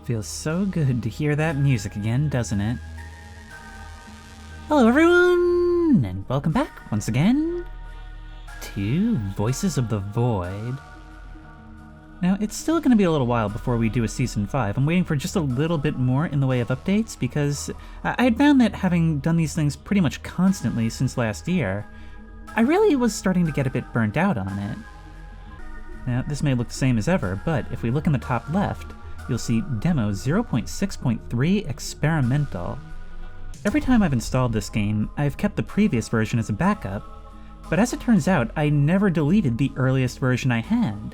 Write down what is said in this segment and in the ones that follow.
Feels so good to hear that music again, doesn't it? Hello everyone, and welcome back once again to Voices of the Void. Now, it's still going to be a little while before we do a Season 5. I'm waiting for just a little bit more in the way of updates, because I had found that having done these things pretty much constantly since last year, I really was starting to get a bit burnt out on it. Now, this may look the same as ever, but if we look in the top left, you'll see Demo 0.6.3 Experimental. Every time I've installed this game, I've kept the previous version as a backup, but as it turns out, I never deleted the earliest version I had.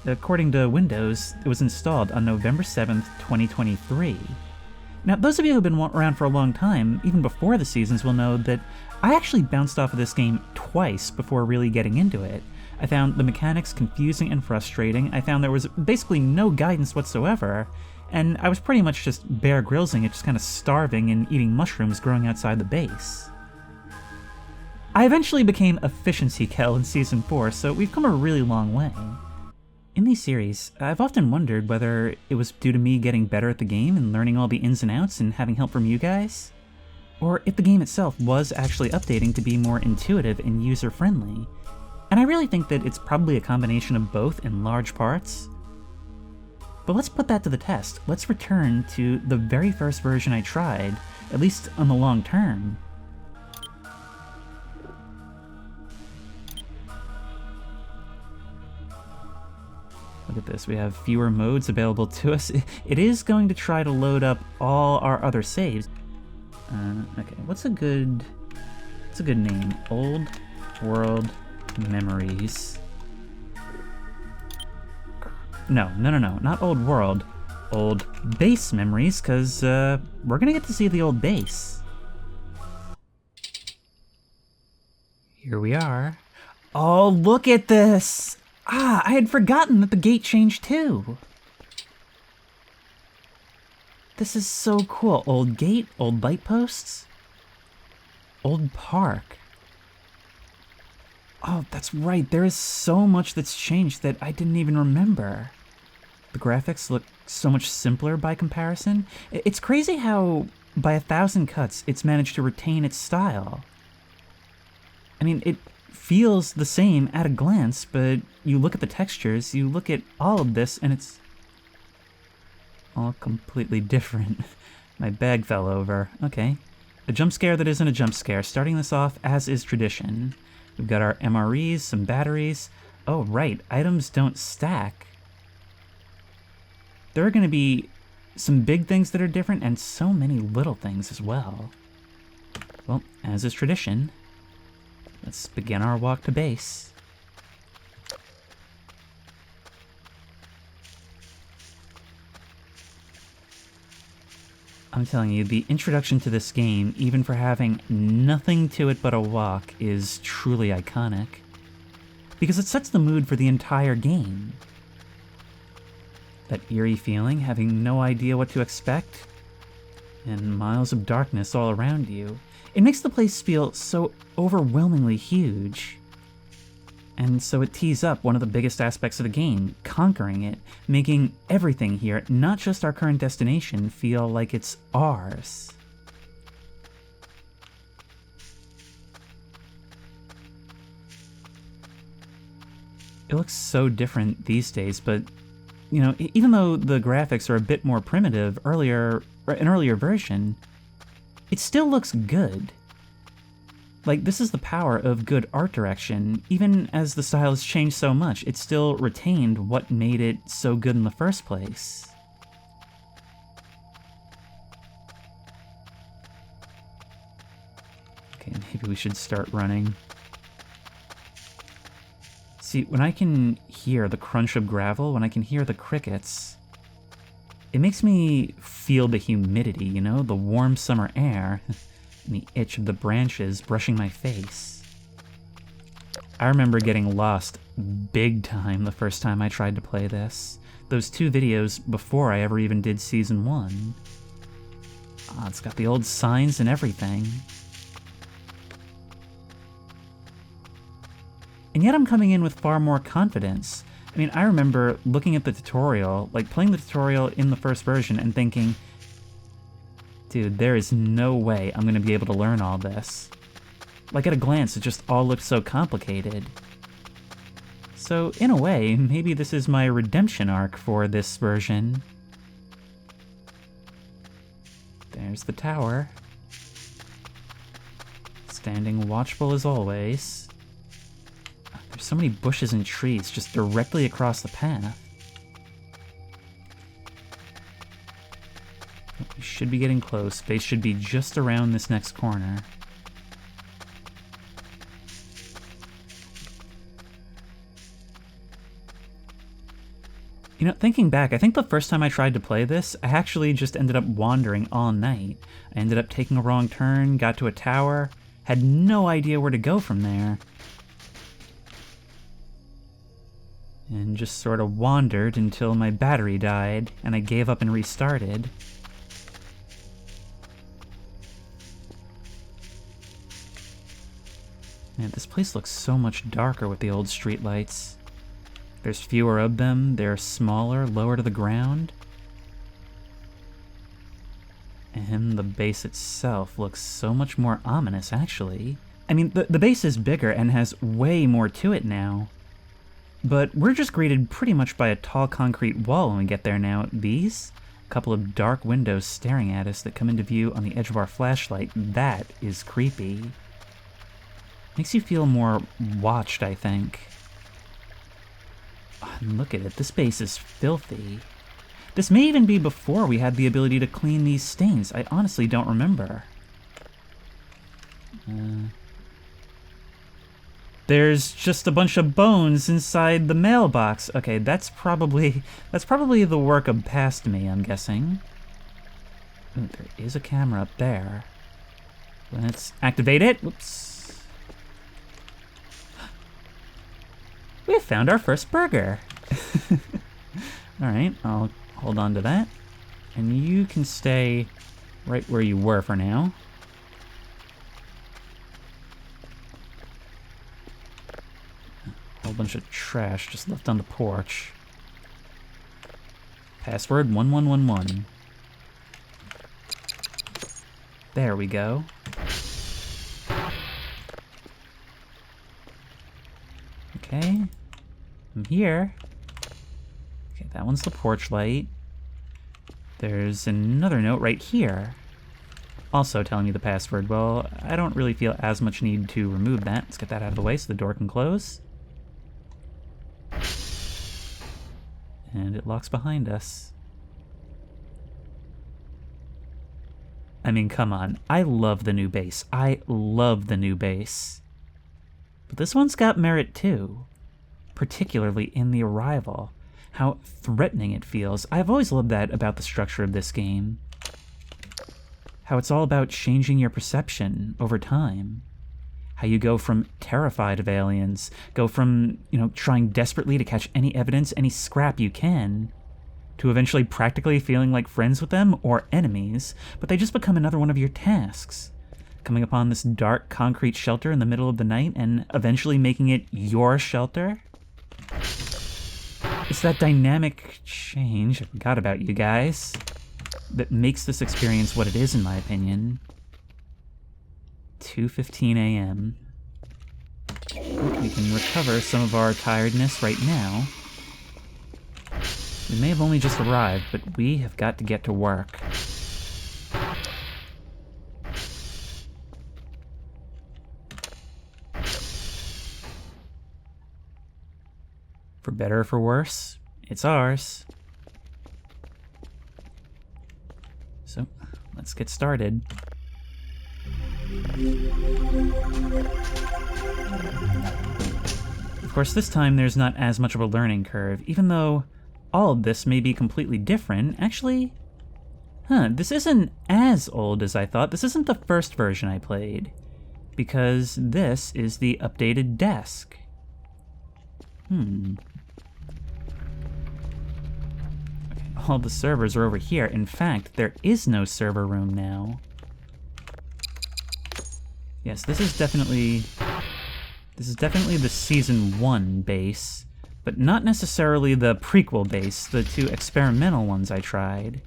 According to Windows, it was installed on November 7th, 2023. Now, those of you who have been around for a long time, even before the seasons, will know that I actually bounced off of this game twice before really getting into it. I found the mechanics confusing and frustrating, I found there was basically no guidance whatsoever, and I was pretty much just Bear Grylls-ing it, just kind of starving and eating mushrooms growing outside the base. I eventually became Efficiency Kel in Season 4, so we've come a really long way. In these series, I've often wondered whether it was due to me getting better at the game and learning all the ins and outs and having help from you guys, or if the game itself was actually updating to be more intuitive and user-friendly. And I really think that it's probably a combination of both in large parts. But let's put that to the test. Let's return to the very first version I tried, at least on the long term. Look at this, we have fewer modes available to us. It is going to try to load up all our other saves. Okay, what's a good name? Old World Memories. No, not Old World. Old Base Memories, because we're gonna get to see the old base. Here we are. Oh, look at this! Ah, I had forgotten that the gate changed too. This is so cool. Old gate, old light posts, old park. Oh, that's right, there is so much that's changed that I didn't even remember. The graphics look so much simpler by comparison. It's crazy how, by 1,000 cuts, it's managed to retain its style. I mean, it feels the same at a glance, but you look at the textures, you look at all of this, and it's all completely different. My bag fell over. Okay. A jump scare that isn't a jump scare, starting this off as is tradition. We've got our MREs, some batteries. Oh, right, items don't stack. There are going to be some big things that are different, and so many little things as well. Well, as is tradition, let's begin our walk to base. I'm telling you, the introduction to this game, even for having nothing to it but a walk, is truly iconic. Because it sets the mood for the entire game. That eerie feeling, having no idea what to expect, and miles of darkness all around you. It makes the place feel so overwhelmingly huge. And so it tees up one of the biggest aspects of the game, conquering it, making everything here, not just our current destination, feel like it's ours. It looks so different these days, but, you know, even though the graphics are a bit more primitive an earlier version, it still looks good. Like, this is the power of good art direction. Even as the style has changed so much, it still retained what made it so good in the first place. Okay, maybe we should start running. See, when I can hear the crunch of gravel, when I can hear the crickets, it makes me feel the humidity, you know, the warm summer air. And the itch of the branches brushing my face. I remember getting lost big time the first time I tried to play this. Those 2 videos before I ever even did Season 1. Oh, it's got the old signs and everything. And yet I'm coming in with far more confidence. I mean, I remember looking at the tutorial, like playing the tutorial in the first version and thinking, dude, there is no way I'm gonna be able to learn all this. Like at a glance, it just all looked so complicated. So in a way, maybe this is my redemption arc for this version. There's the tower. Standing watchful as always. There's so many bushes and trees just directly across the path. We should be getting close. Base should be just around this next corner. You know, thinking back, I think the first time I tried to play this, I actually just ended up wandering all night. I ended up taking a wrong turn, got to a tower, had no idea where to go from there. And just sort of wandered until my battery died, and I gave up and restarted. Man, this place looks so much darker with the old streetlights. There's fewer of them, they're smaller, lower to the ground. And the base itself looks so much more ominous, actually. I mean, the base is bigger and has way more to it now. But we're just greeted pretty much by a tall concrete wall when we get there now. These? A couple of dark windows staring at us that come into view on the edge of our flashlight. That is creepy. Makes you feel more watched, I think. Oh, and look at it, this base is filthy. This may even be before we had the ability to clean these stains. I honestly don't remember. There's just a bunch of bones inside the mailbox. Okay, that's probably the work of past me, I'm guessing. Ooh, there is a camera up there. Let's activate it. Whoops. We have found our first burger. Alright, I'll hold on to that. And you can stay right where you were for now. A whole bunch of trash just left on the porch. Password 1111. There we go. Okay, I'm here. Okay, that one's the porch light. There's another note right here. Also telling me the password. Well, I don't really feel as much need to remove that. Let's get that out of the way so the door can close. And it locks behind us. I mean, come on. I love the new base. I love the new base. But this one's got merit too. Particularly in the arrival. How threatening it feels. I've always loved that about the structure of this game. How it's all about changing your perception over time. How you go from terrified of aliens, go from, trying desperately to catch any evidence, any scrap you can, to eventually practically feeling like friends with them or enemies, but they just become another one of your tasks. Coming upon this dark concrete shelter in the middle of the night and eventually making it your shelter. It's that dynamic change, I forgot about you guys, that makes this experience what it is, in my opinion. 2:15 a.m. We can recover some of our tiredness right now. We may have only just arrived, but we have got to get to work. For better or for worse, it's ours. So, let's get started. Of course, this time there's not as much of a learning curve, even though all of this may be completely different. Actually, this isn't as old as I thought. This isn't the first version I played, because this is the updated desk. Okay, all the servers are over here. In fact, there is no server room now. Yes, this is definitely the Season 1 base. but not necessarily the prequel base, the 2 experimental ones I tried.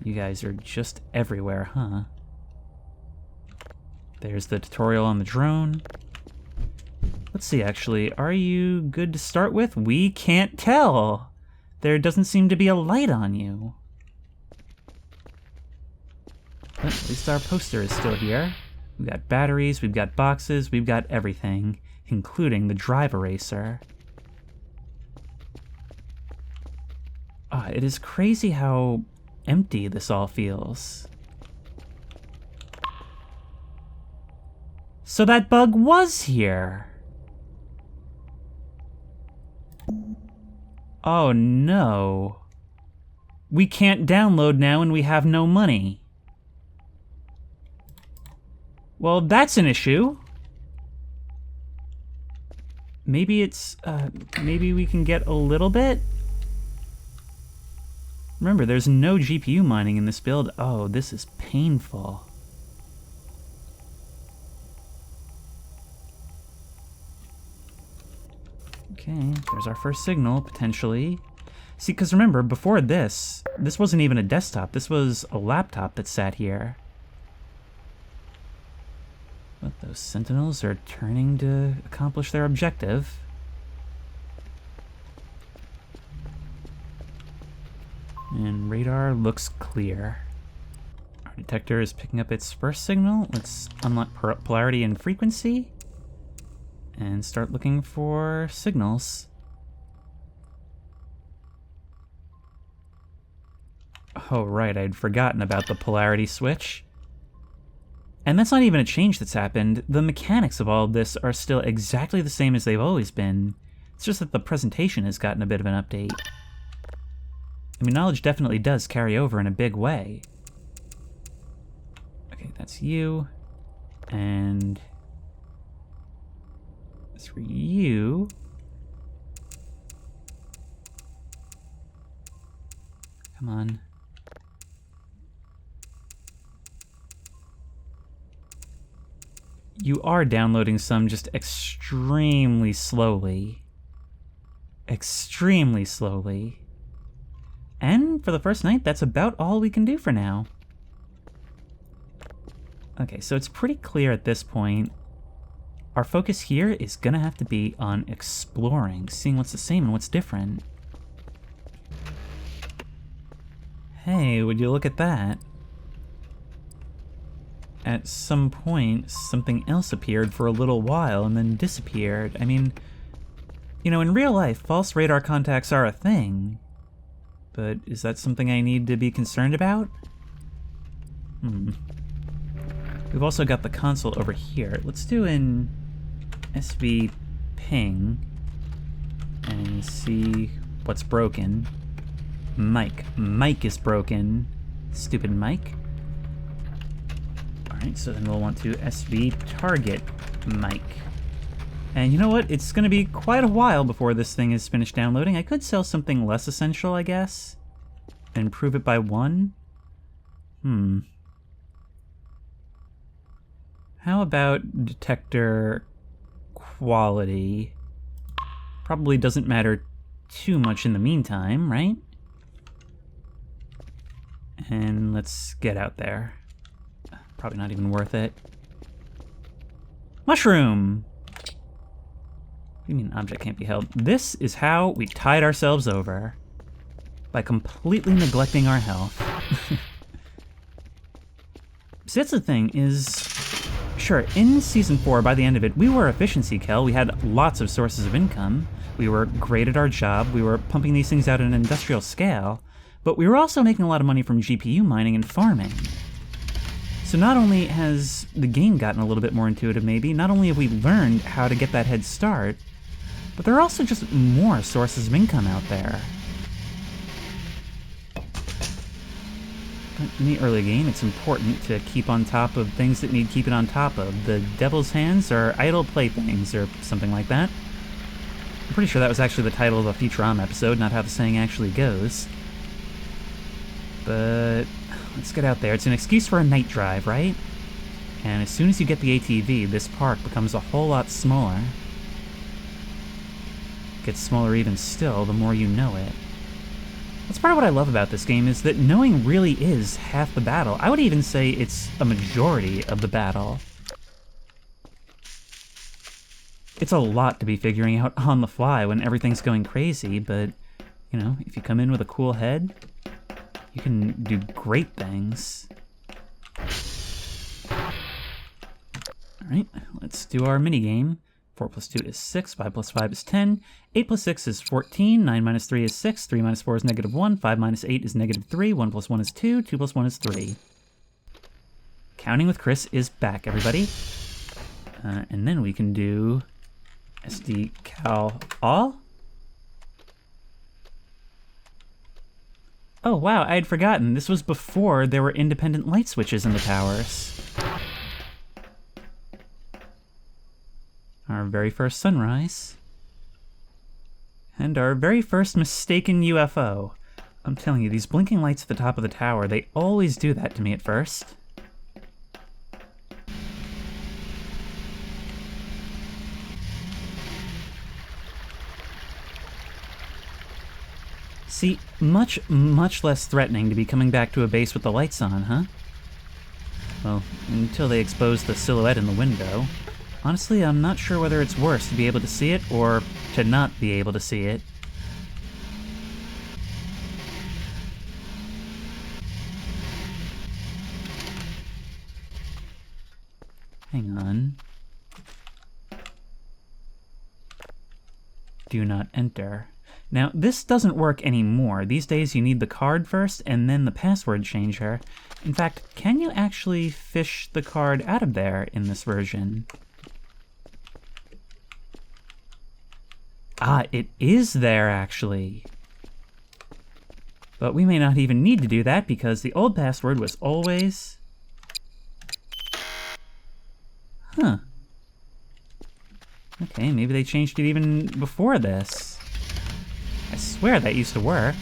You guys are just everywhere, huh? There's the tutorial on the drone. Let's see, actually, are you good to start with? We can't tell! There doesn't seem to be a light on you. But at least our poster is still here. We've got batteries, we've got boxes, we've got everything, including the drive eraser. It is crazy how empty this all feels. So that bug was here! Oh no. We can't download now and we have no money. Well, that's an issue. Maybe it's, maybe we can get a little bit? Remember, there's no GPU mining in this build. Oh, this is painful. Okay, there's our first signal, potentially. See, because remember, before this wasn't even a desktop. This was a laptop that sat here. But those sentinels are turning to accomplish their objective. And radar looks clear. Our detector is picking up its first signal. Let's unlock polarity and frequency and start looking for signals. Oh, right, I'd forgotten about the polarity switch. And that's not even a change that's happened. The mechanics of all of this are still exactly the same as they've always been. It's just that the presentation has gotten a bit of an update. I mean, knowledge definitely does carry over in a big way. Okay, that's you. And as for you, come on. You are downloading some just extremely slowly. Extremely slowly. And for the first night, that's about all we can do for now. Okay, so it's pretty clear at this point. Our focus here is gonna have to be on exploring, seeing what's the same and what's different. Hey, would you look at that? At some point, something else appeared for a little while and then disappeared. I mean, you know, in real life, false radar contacts are a thing. But is that something I need to be concerned about? We've also got the console over here. Let's do an SV ping and see what's broken. Mic is broken. Stupid mic. Alright, so then we'll want to SV target mic. And you know what? It's going to be quite a while before this thing is finished downloading. I could sell something less essential, I guess. And improve it by 1. How about detector quality? Probably doesn't matter too much in the meantime, right? And let's get out there. Probably not even worth it. Mushroom! What do you mean object can't be held? This is how we tied ourselves over. By completely neglecting our health. See, that's the thing, is... Sure, in Season 4, by the end of it, we were efficiency Kel. We had lots of sources of income. We were great at our job. We were pumping these things out at an industrial scale. But we were also making a lot of money from GPU mining and farming. So not only has the game gotten a little bit more intuitive, maybe, not only have we learned how to get that head start, but there are also just more sources of income out there. But in the early game, it's important to keep on top of things that need keeping on top of. The devil's hands are idle playthings, or something like that. I'm pretty sure that was actually the title of a Futurama episode, not how the saying actually goes. But let's get out there. It's an excuse for a night drive, right? And as soon as you get the ATV, this park becomes a whole lot smaller. gets smaller even still the more you know it. That's part of what I love about this game, is that knowing really is half the battle. I would even say it's a majority of the battle. It's a lot to be figuring out on the fly when everything's going crazy, but, you know, if you come in with a cool head, you can do great things. Alright, let's do our minigame. 4 plus 2 is 6, 5 plus 5 is 10, 8 plus 6 is 14, 9 minus 3 is 6, 3 minus 4 is negative 1, 5 minus 8 is negative 3, 1 plus 1 is 2, 2 plus 1 is 3. Counting with Chris is back, everybody. And then we can do SD cal all. Oh wow, I had forgotten. This was before there were independent light switches in the towers. Our very first sunrise. And our very first mistaken UFO. I'm telling you, these blinking lights at the top of the tower, they always do that to me at first. See, much less threatening to be coming back to a base with the lights on, huh? Well, until they expose the silhouette in the window. Honestly, I'm not sure whether it's worse to be able to see it or to not be able to see it. Hang on. Do not enter. Now, this doesn't work anymore. These days you need the card first and then the password changer. In fact, can you actually fish the card out of there in this version? Ah, it is there, actually. But we may not even need to do that because the old password was always... Huh. Okay, maybe they changed it even before this. I swear that used to work.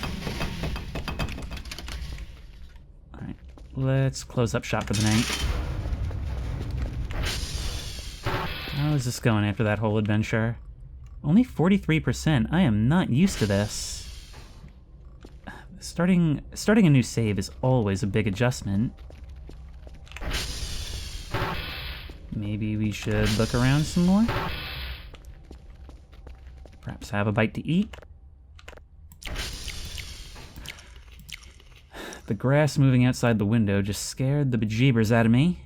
Alright, let's close up shop for the night. How is this going after that whole adventure? Only 43%. I am not used to this. Starting a new save is always a big adjustment. Maybe we should look around some more? Perhaps have a bite to eat? The grass moving outside the window just scared the bejeebers out of me.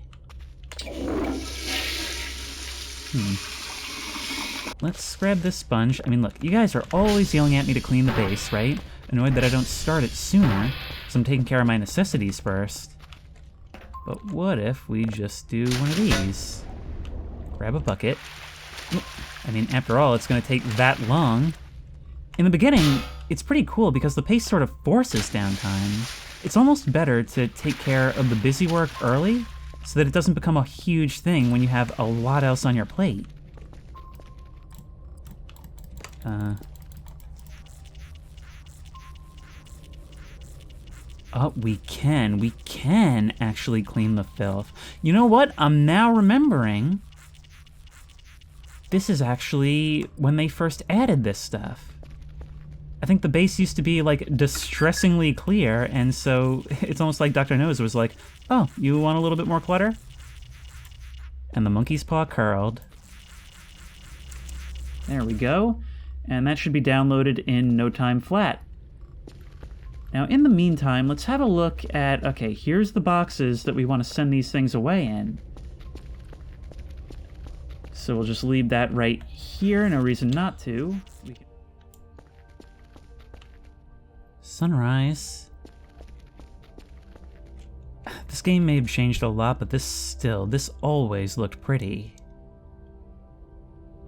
Let's grab this sponge. I mean, look, you guys are always yelling at me to clean the base, right? Annoyed that I don't start it sooner, because I'm taking care of my necessities first. But what if we just do one of these? Grab a bucket. I mean, after all, it's going to take that long. In the beginning, it's pretty cool because the pace sort of forces downtime. It's almost better to take care of the busy work early, so that it doesn't become a huge thing when you have a lot else on your plate. Oh, we can actually clean the filth. You know what? I'm now remembering. This is actually when they first added this stuff. I think the base used to be, like, distressingly clear, and so it's almost like Dr. Nose was like, oh, you want a little bit more clutter? And the monkey's paw curled. There we go. And that should be downloaded in no time flat. Now, in the meantime, let's have a look at, okay, here's the boxes that we want to send these things away in. So we'll just leave that right here, no reason not to. Sunrise. This game may have changed a lot, but this always looked pretty.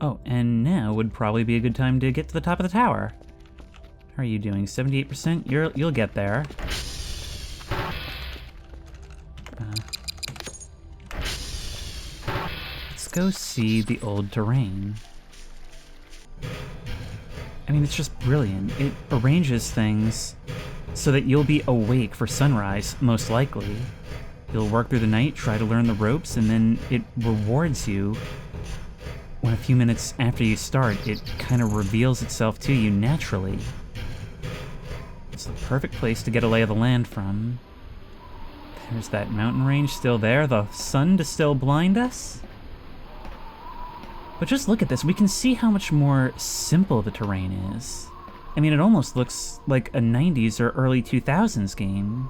Oh, and now would probably be a good time to get to the top of the tower. How are you doing? 78%? You'll get there. Let's go see the old terrain. I mean, it's just brilliant. It arranges things so that you'll be awake for sunrise, most likely. You'll work through the night, try to learn the ropes, and then it rewards you when a few minutes after you start, it kind of reveals itself to you naturally. It's the perfect place to get a lay of the land from. There's that mountain range still there, the sun to still blind us. But just look at this, we can see how much more simple the terrain is. I mean, it almost looks like a 90s or early 2000s game.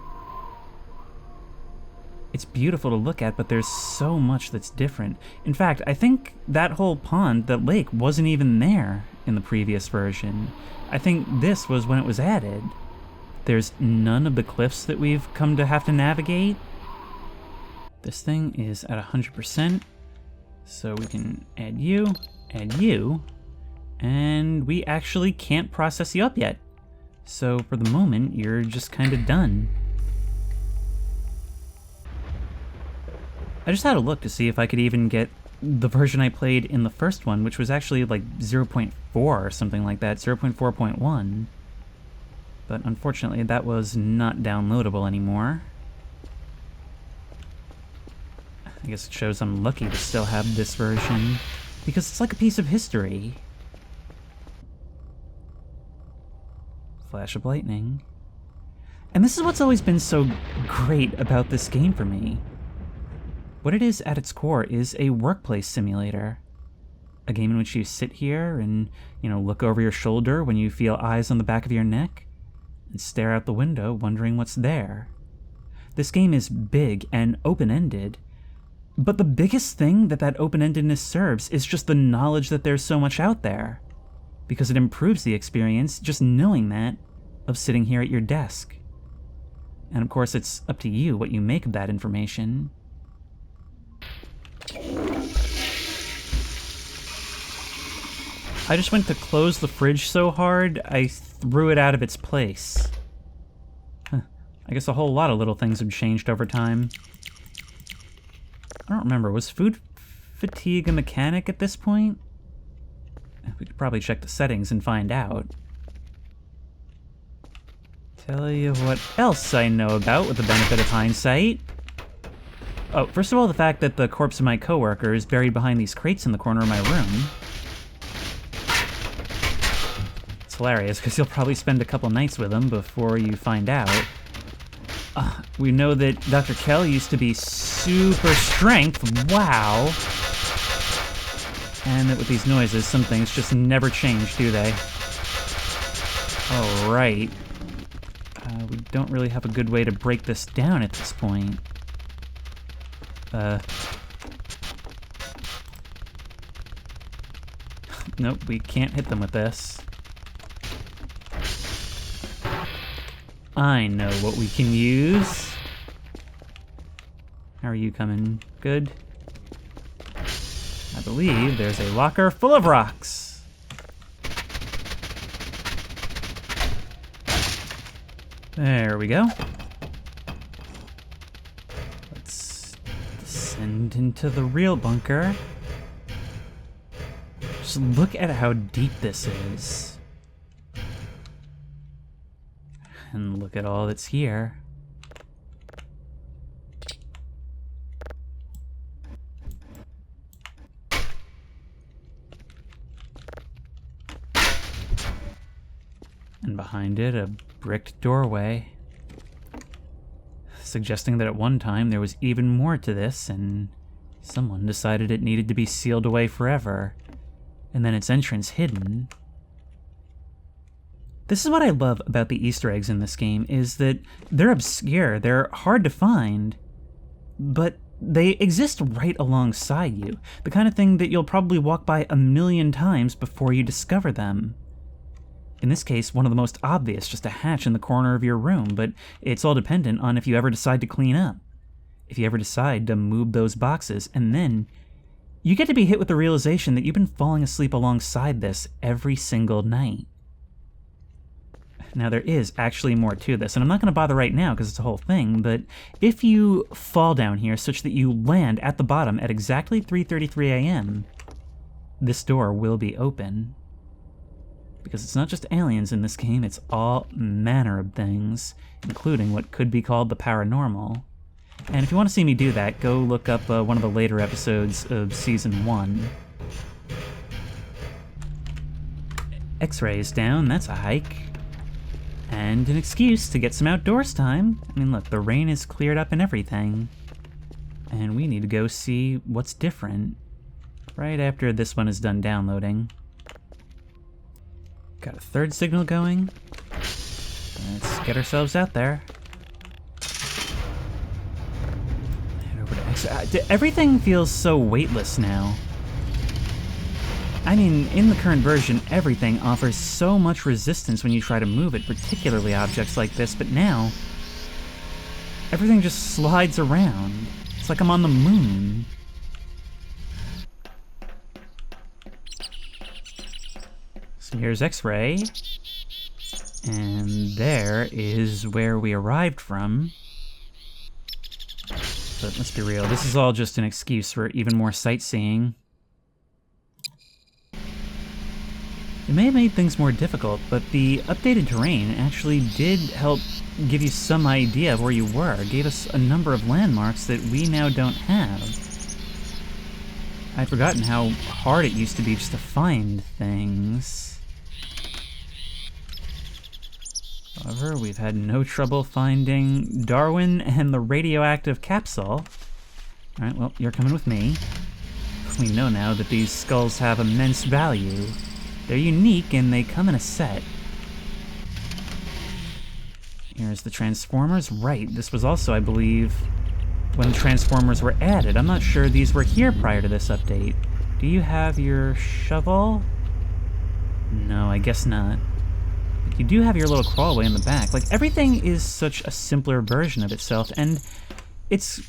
It's beautiful to look at, but there's so much that's different. In fact, I think that whole pond, that lake, wasn't even there in the previous version. I think this was when it was added. There's none of the cliffs that we've come to have to navigate. This thing is at 100%, so we can add you, and we actually can't process you up yet. So for the moment, you're just kind of done. I just had a look to see if I could even get the version I played in the first one, which was actually like 0.4 or something like that, 0.4.1. But unfortunately, that was not downloadable anymore. I guess it shows I'm lucky to still have this version, because it's like a piece of history. Flash of lightning. And this is what's always been so great about this game for me. What it is at its core is a workplace simulator. A game in which you sit here and, look over your shoulder when you feel eyes on the back of your neck, and stare out the window wondering what's there. This game is big and open-ended, but the biggest thing that open-endedness serves is just the knowledge that there's so much out there, because it improves the experience just knowing that of sitting here at your desk. And of course, it's up to you what you make of that information. I just went to close the fridge so hard, I threw it out of its place. Huh. I guess a whole lot of little things have changed over time. I don't remember, was food fatigue a mechanic at this point? We could probably check the settings and find out. Tell you what else I know about with the benefit of hindsight. Oh, first of all, the fact that the corpse of my coworker is buried behind these crates in the corner of my room. It's hilarious, because you'll probably spend a couple nights with him before you find out. We know that Dr. Kell used to be super strength, wow! And that with these noises, some things just never change, do they? Alright. We don't really have a good way to break this down at this point. Nope, we can't hit them with this. I know what we can use. How are you coming? Good? I believe there's a locker full of rocks. There we go. Let's descend into the real bunker. Just look at how deep this is. And look at all that's here. And behind it, a bricked doorway, suggesting that at one time there was even more to this, and someone decided it needed to be sealed away forever, and then its entrance hidden. This is what I love about the Easter eggs in this game, is that they're obscure, they're hard to find, but they exist right alongside you. The kind of thing that you'll probably walk by a million times before you discover them. In this case, one of the most obvious, just a hatch in the corner of your room, but it's all dependent on if you ever decide to clean up. If you ever decide to move those boxes, and then you get to be hit with the realization that you've been falling asleep alongside this every single night. Now, there is actually more to this, and I'm not going to bother right now because it's a whole thing, but if you fall down here such that you land at the bottom at exactly 3:33 a.m., this door will be open. Because it's not just aliens in this game, it's all manner of things, including what could be called the paranormal. And if you want to see me do that, go look up one of the later episodes of Season 1. X-rays down, that's a hike. And an excuse to get some outdoors time. I mean, look, the rain is cleared up and everything. And we need to go see what's different right after this one is done downloading. Got a third signal going. Let's get ourselves out there. Head over to X. Everything feels so weightless now. I mean, in the current version, everything offers so much resistance when you try to move it, particularly objects like this, but now, everything just slides around. It's like I'm on the moon. So here's X-ray, and there is where we arrived from. But let's be real, this is all just an excuse for even more sightseeing. It may have made things more difficult, but the updated terrain actually did help give you some idea of where you were. It gave us a number of landmarks that we now don't have. I'd forgotten how hard it used to be just to find things. However, we've had no trouble finding Darwin and the radioactive capsule. Alright, well, you're coming with me. We know now that these skulls have immense value. They're unique, and they come in a set. Here's the Transformers. Right, this was also, I believe, when the Transformers were added. I'm not sure these were here prior to this update. Do you have your shovel? No, I guess not. But you do have your little crawlway in the back. Like, everything is such a simpler version of itself, and it's...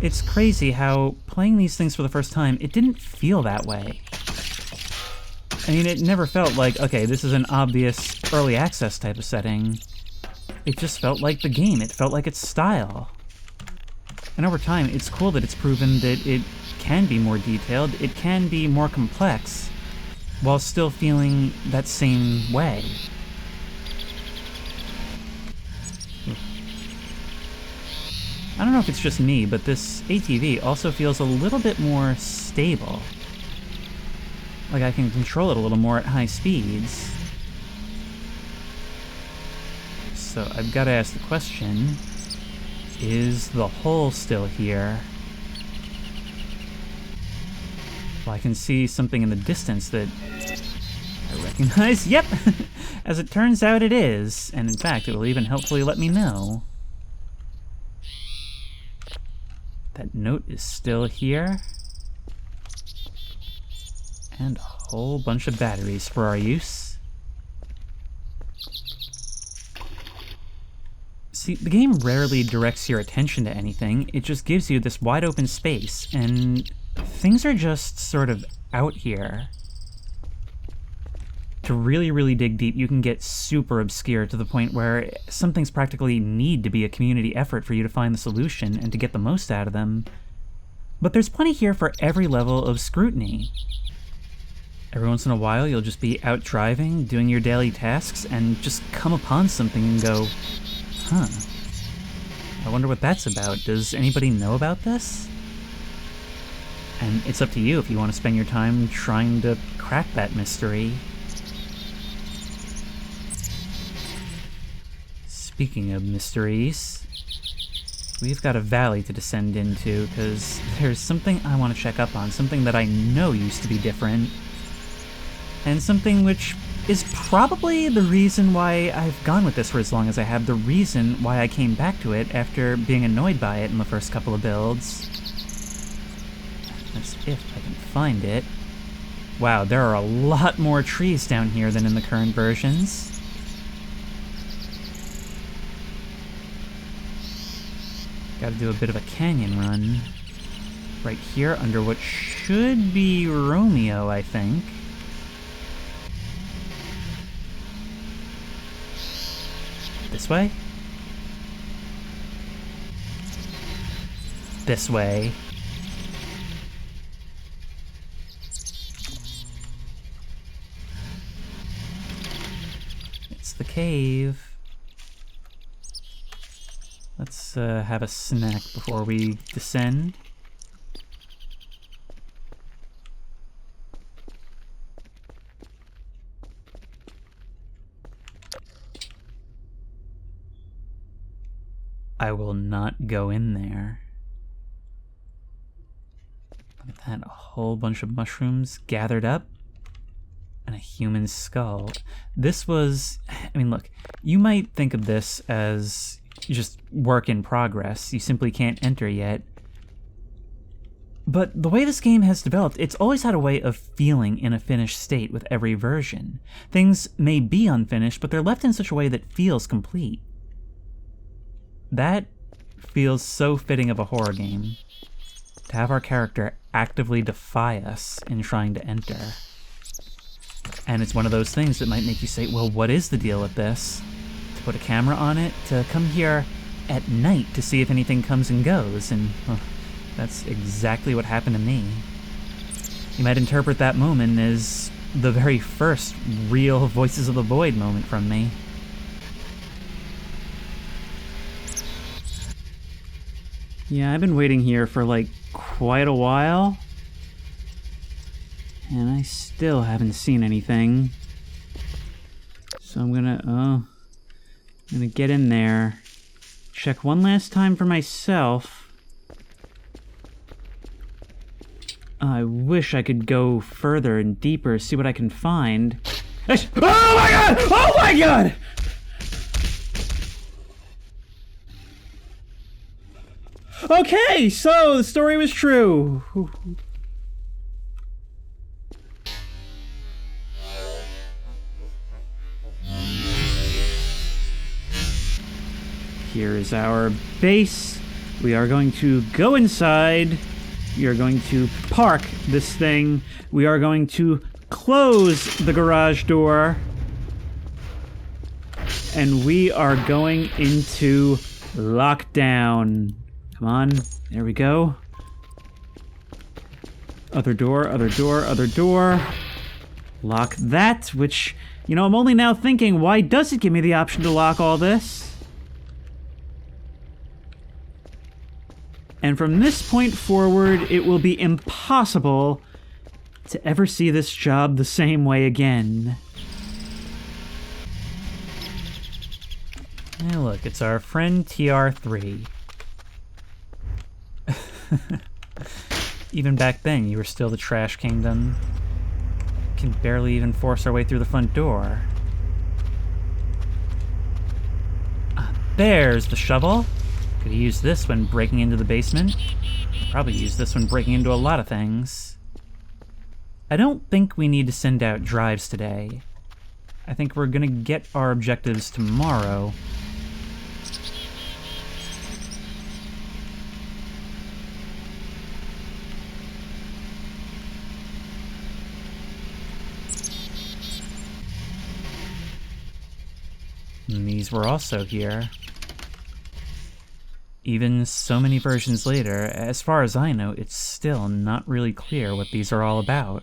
it's crazy how playing these things for the first time, it didn't feel that way. I mean, it never felt like, okay, this is an obvious early access type of setting. It just felt like the game. It felt like its style. And over time, it's cool that it's proven that it can be more detailed, it can be more complex, while still feeling that same way. I don't know if it's just me, but this ATV also feels a little bit more stable. Like I can control it a little more at high speeds. So I've got to ask the question, is the hole still here? Well, I can see something in the distance that I recognize. Yep! As it turns out it is, and in fact it will even helpfully let me know. That note is still here. And a whole bunch of batteries for our use. See, the game rarely directs your attention to anything, it just gives you this wide open space, and things are just sort of out here. To really, really dig deep, you can get super obscure to the point where some things practically need to be a community effort for you to find the solution and to get the most out of them. But there's plenty here for every level of scrutiny. Every once in a while, you'll just be out driving, doing your daily tasks, and just come upon something and go, huh, I wonder what that's about. Does anybody know about this? And it's up to you if you want to spend your time trying to crack that mystery. Speaking of mysteries, we've got a valley to descend into, because there's something I want to check up on, something that I know used to be different. And something which is probably the reason why I've gone with this for as long as I have, the reason why I came back to it after being annoyed by it in the first couple of builds. That's if I can find it. Wow, there are a lot more trees down here than in the current versions. Gotta do a bit of a canyon run. Right here under what should be Romeo, I think. This way? This way. It's the cave. Let's have a snack before we descend. I will not go in there. Look at that, a whole bunch of mushrooms gathered up. And a human skull. This was, I mean, look, you might think of this as just work in progress. You simply can't enter yet. But the way this game has developed, it's always had a way of feeling in a finished state with every version. Things may be unfinished, but they're left in such a way that feels complete. That feels so fitting of a horror game. To have our character actively defy us in trying to enter. And it's one of those things that might make you say, well, what is the deal with this? To put a camera on it, to come here at night to see if anything comes and goes, and well, that's exactly what happened to me. You might interpret that moment as the very first real Voices of the Void moment from me. Yeah, I've been waiting here for like quite a while. And I still haven't seen anything. So I'm gonna get in there. Check one last time for myself. I wish I could go further and deeper, see what I can find. Oh my god! Oh my god! Okay, so the story was true. Here is our base. We are going to go inside. We are going to park this thing. We are going to close the garage door. And we are going into lockdown. Come on. There we go. Other door, other door, other door. Lock that, which, you know, I'm only now thinking, why does it give me the option to lock all this? And from this point forward, it will be impossible to ever see this job the same way again. Hey, look, it's our friend TR3. Even back then, you were still the Trash Kingdom. Can barely even force our way through the front door. There's the shovel. Could use this when breaking into the basement. Probably use this when breaking into a lot of things. I don't think we need to send out drives today. I think we're gonna get our objectives tomorrow. And these were also here. Even so many versions later, as far as I know, it's still not really clear what these are all about.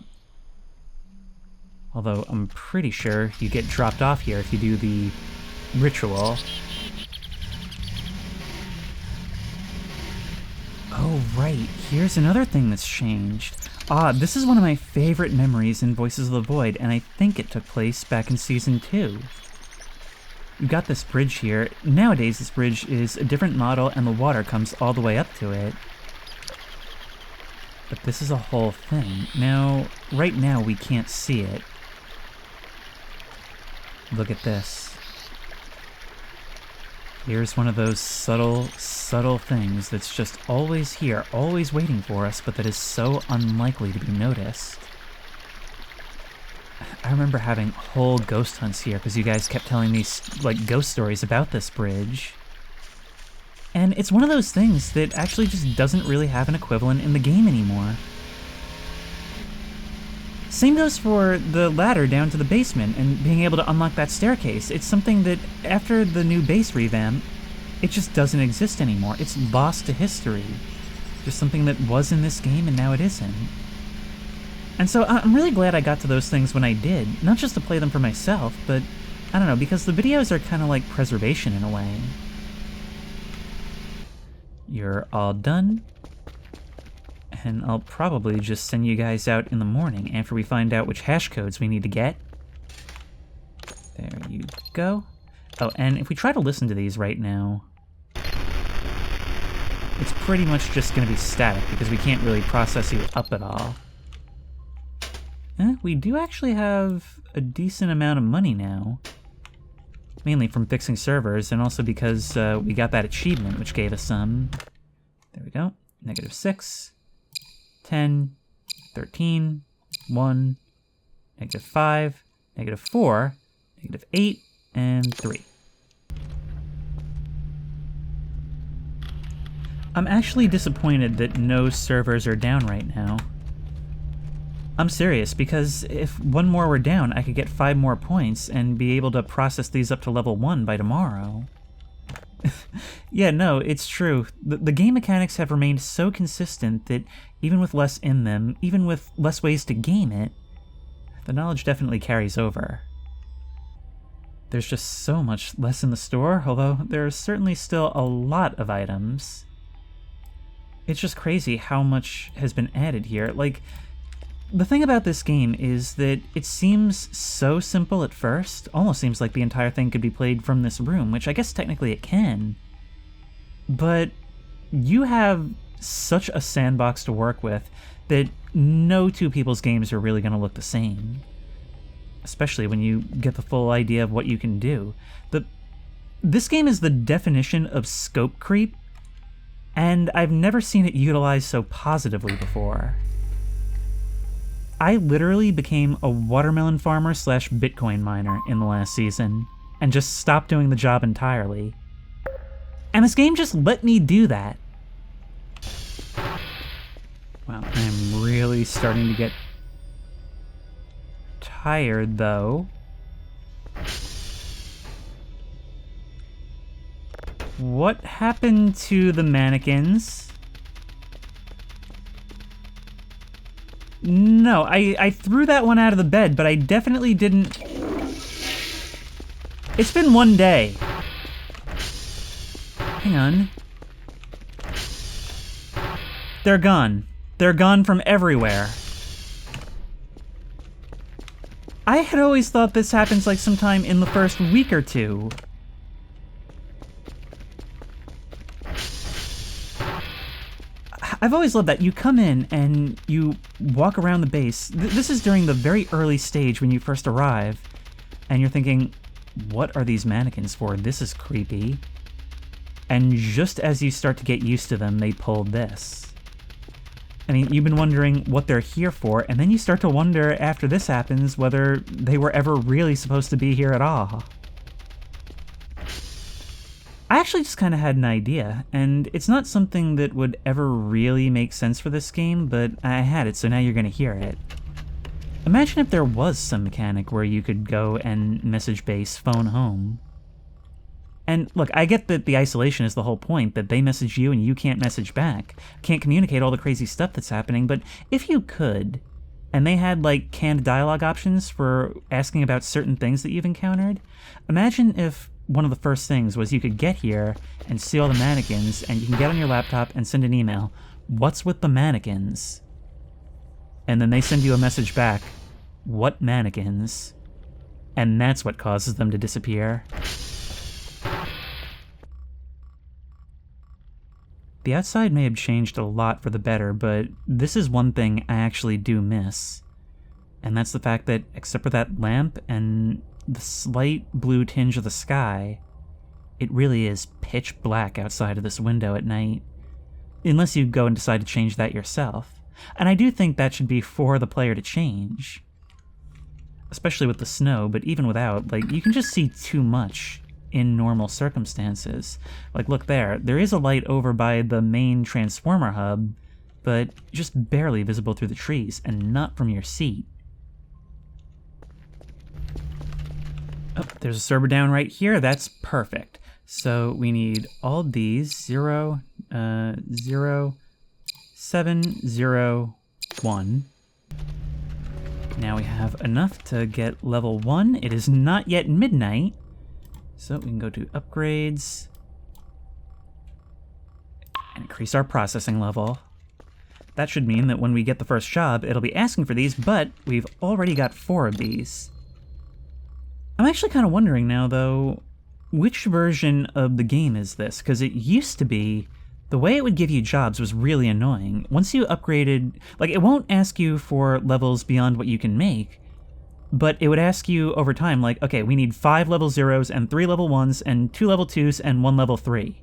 Although I'm pretty sure you get dropped off here if you do the ritual. Oh right, here's another thing that's changed. This is one of my favorite memories in Voices of the Void, and I think it took place back in Season 2. You've got this bridge here. Nowadays, this bridge is a different model and the water comes all the way up to it. But this is a whole thing. Now, right now, we can't see it. Look at this. Here's one of those subtle things that's just always here, always waiting for us, but that is so unlikely to be noticed. I remember having whole ghost hunts here because you guys kept telling me like ghost stories about this bridge. And it's one of those things that actually just doesn't really have an equivalent in the game anymore. Same goes for the ladder down to the basement and being able to unlock that staircase. It's something that after the new base revamp, it just doesn't exist anymore. It's lost to history. Just something that was in this game and now it isn't. And so I'm really glad I got to those things when I did, not just to play them for myself, but, I don't know, because the videos are kind of like preservation in a way. You're all done, and I'll probably just send you guys out in the morning after we find out which hash codes we need to get. There you go. Oh, and if we try to listen to these right now, it's pretty much just going to be static because we can't really process you up at all. We do actually have a decent amount of money now. Mainly from fixing servers, and also because we got that achievement, which gave us some. There we go. -6, 10, 13, 1, -5, -4, -8, and 3. I'm actually disappointed that no servers are down right now. I'm serious, because if one more were down, I could get 5 more points and be able to process these up to level 1 by tomorrow. Yeah, no, it's true. The game mechanics have remained so consistent that even with less in them, even with less ways to game it, the knowledge definitely carries over. There's just so much less in the store, although there are certainly still a lot of items. It's just crazy how much has been added here. Like, the thing about this game is that it seems so simple at first, almost seems like the entire thing could be played from this room, which I guess technically it can. But you have such a sandbox to work with that no two people's games are really going to look the same. Especially when you get the full idea of what you can do. This game is the definition of scope creep, and I've never seen it utilized so positively before. I literally became a watermelon farmer / Bitcoin miner in the last season, and just stopped doing the job entirely. And this game just let me do that. Wow, I am really starting to get tired, though. What happened to the mannequins? No, I threw that one out of the bed, but I definitely didn't... It's been one day. Hang on. They're gone. They're gone from everywhere. I had always thought this happens like sometime in the first week or two. I've always loved that. You come in and you walk around the base. This is during the very early stage when you first arrive, and you're thinking, what are these mannequins for? This is creepy. And just as you start to get used to them, they pull this. I mean, you've been wondering what they're here for, and then you start to wonder after this happens whether they were ever really supposed to be here at all. I actually just kind of had an idea, and it's not something that would ever really make sense for this game, but I had it, so now you're going to hear it. Imagine if there was some mechanic where you could go and message base phone home. And look, I get that the isolation is the whole point, that they message you and you can't message back, can't communicate all the crazy stuff that's happening, but if you could, and they had like canned dialogue options for asking about certain things that you've encountered, imagine if one of the first things was you could get here and see all the mannequins, and you can get on your laptop and send an email, "What's with the mannequins?" And then they send you a message back, "What mannequins?" And that's what causes them to disappear. The outside may have changed a lot for the better, but this is one thing I actually do miss. And that's the fact that, except for that lamp and the slight blue tinge of the sky, it really is pitch black outside of this window at night. Unless you go and decide to change that yourself. And I do think that should be for the player to change. Especially with the snow, but even without, like, you can just see too much in normal circumstances. Like, look there. There is a light over by the main transformer hub, but just barely visible through the trees, and not from your seat. Oh, there's a server down right here. That's perfect. So we need all of these. 0, 0, 7, 0, 1. Now we have enough to get level 1. It is not yet midnight. So we can go to upgrades and increase our processing level. That should mean that when we get the first job, it'll be asking for these, but we've already got 4 of these. I'm actually kind of wondering now, though, which version of the game is this? Because it used to be The way it would give you jobs was really annoying. Once you upgraded, like, it won't ask you for levels beyond what you can make, but it would ask you over time, like, okay, we need 5 level 0s and 3 level 1s and 2 level 2s and 1 level 3.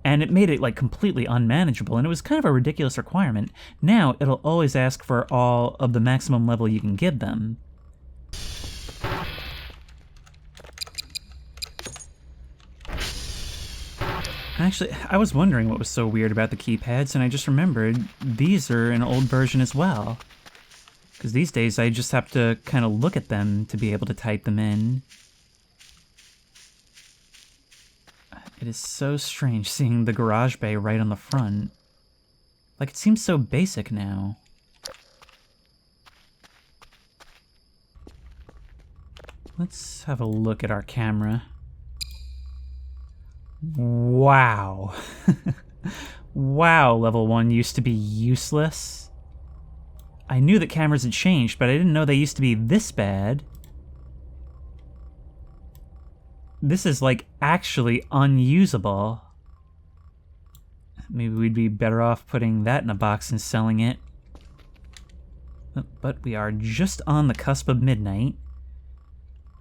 And it made it, like, completely unmanageable, and it was kind of a ridiculous requirement. Now, it'll always ask for all of the maximum level you can give them. Actually, I was wondering what was so weird about the keypads, and I just remembered these are an old version as well. Because these days I just have to kind of look at them to be able to type them in. It is so strange seeing the garage bay right on the front. Like, it seems so basic now. Let's have a look at our camera. Wow. Wow, level 1 used to be useless. I knew that cameras had changed, but I didn't know they used to be this bad. This is, like, actually unusable. Maybe we'd be better off putting that in a box and selling it. But we are just on the cusp of midnight.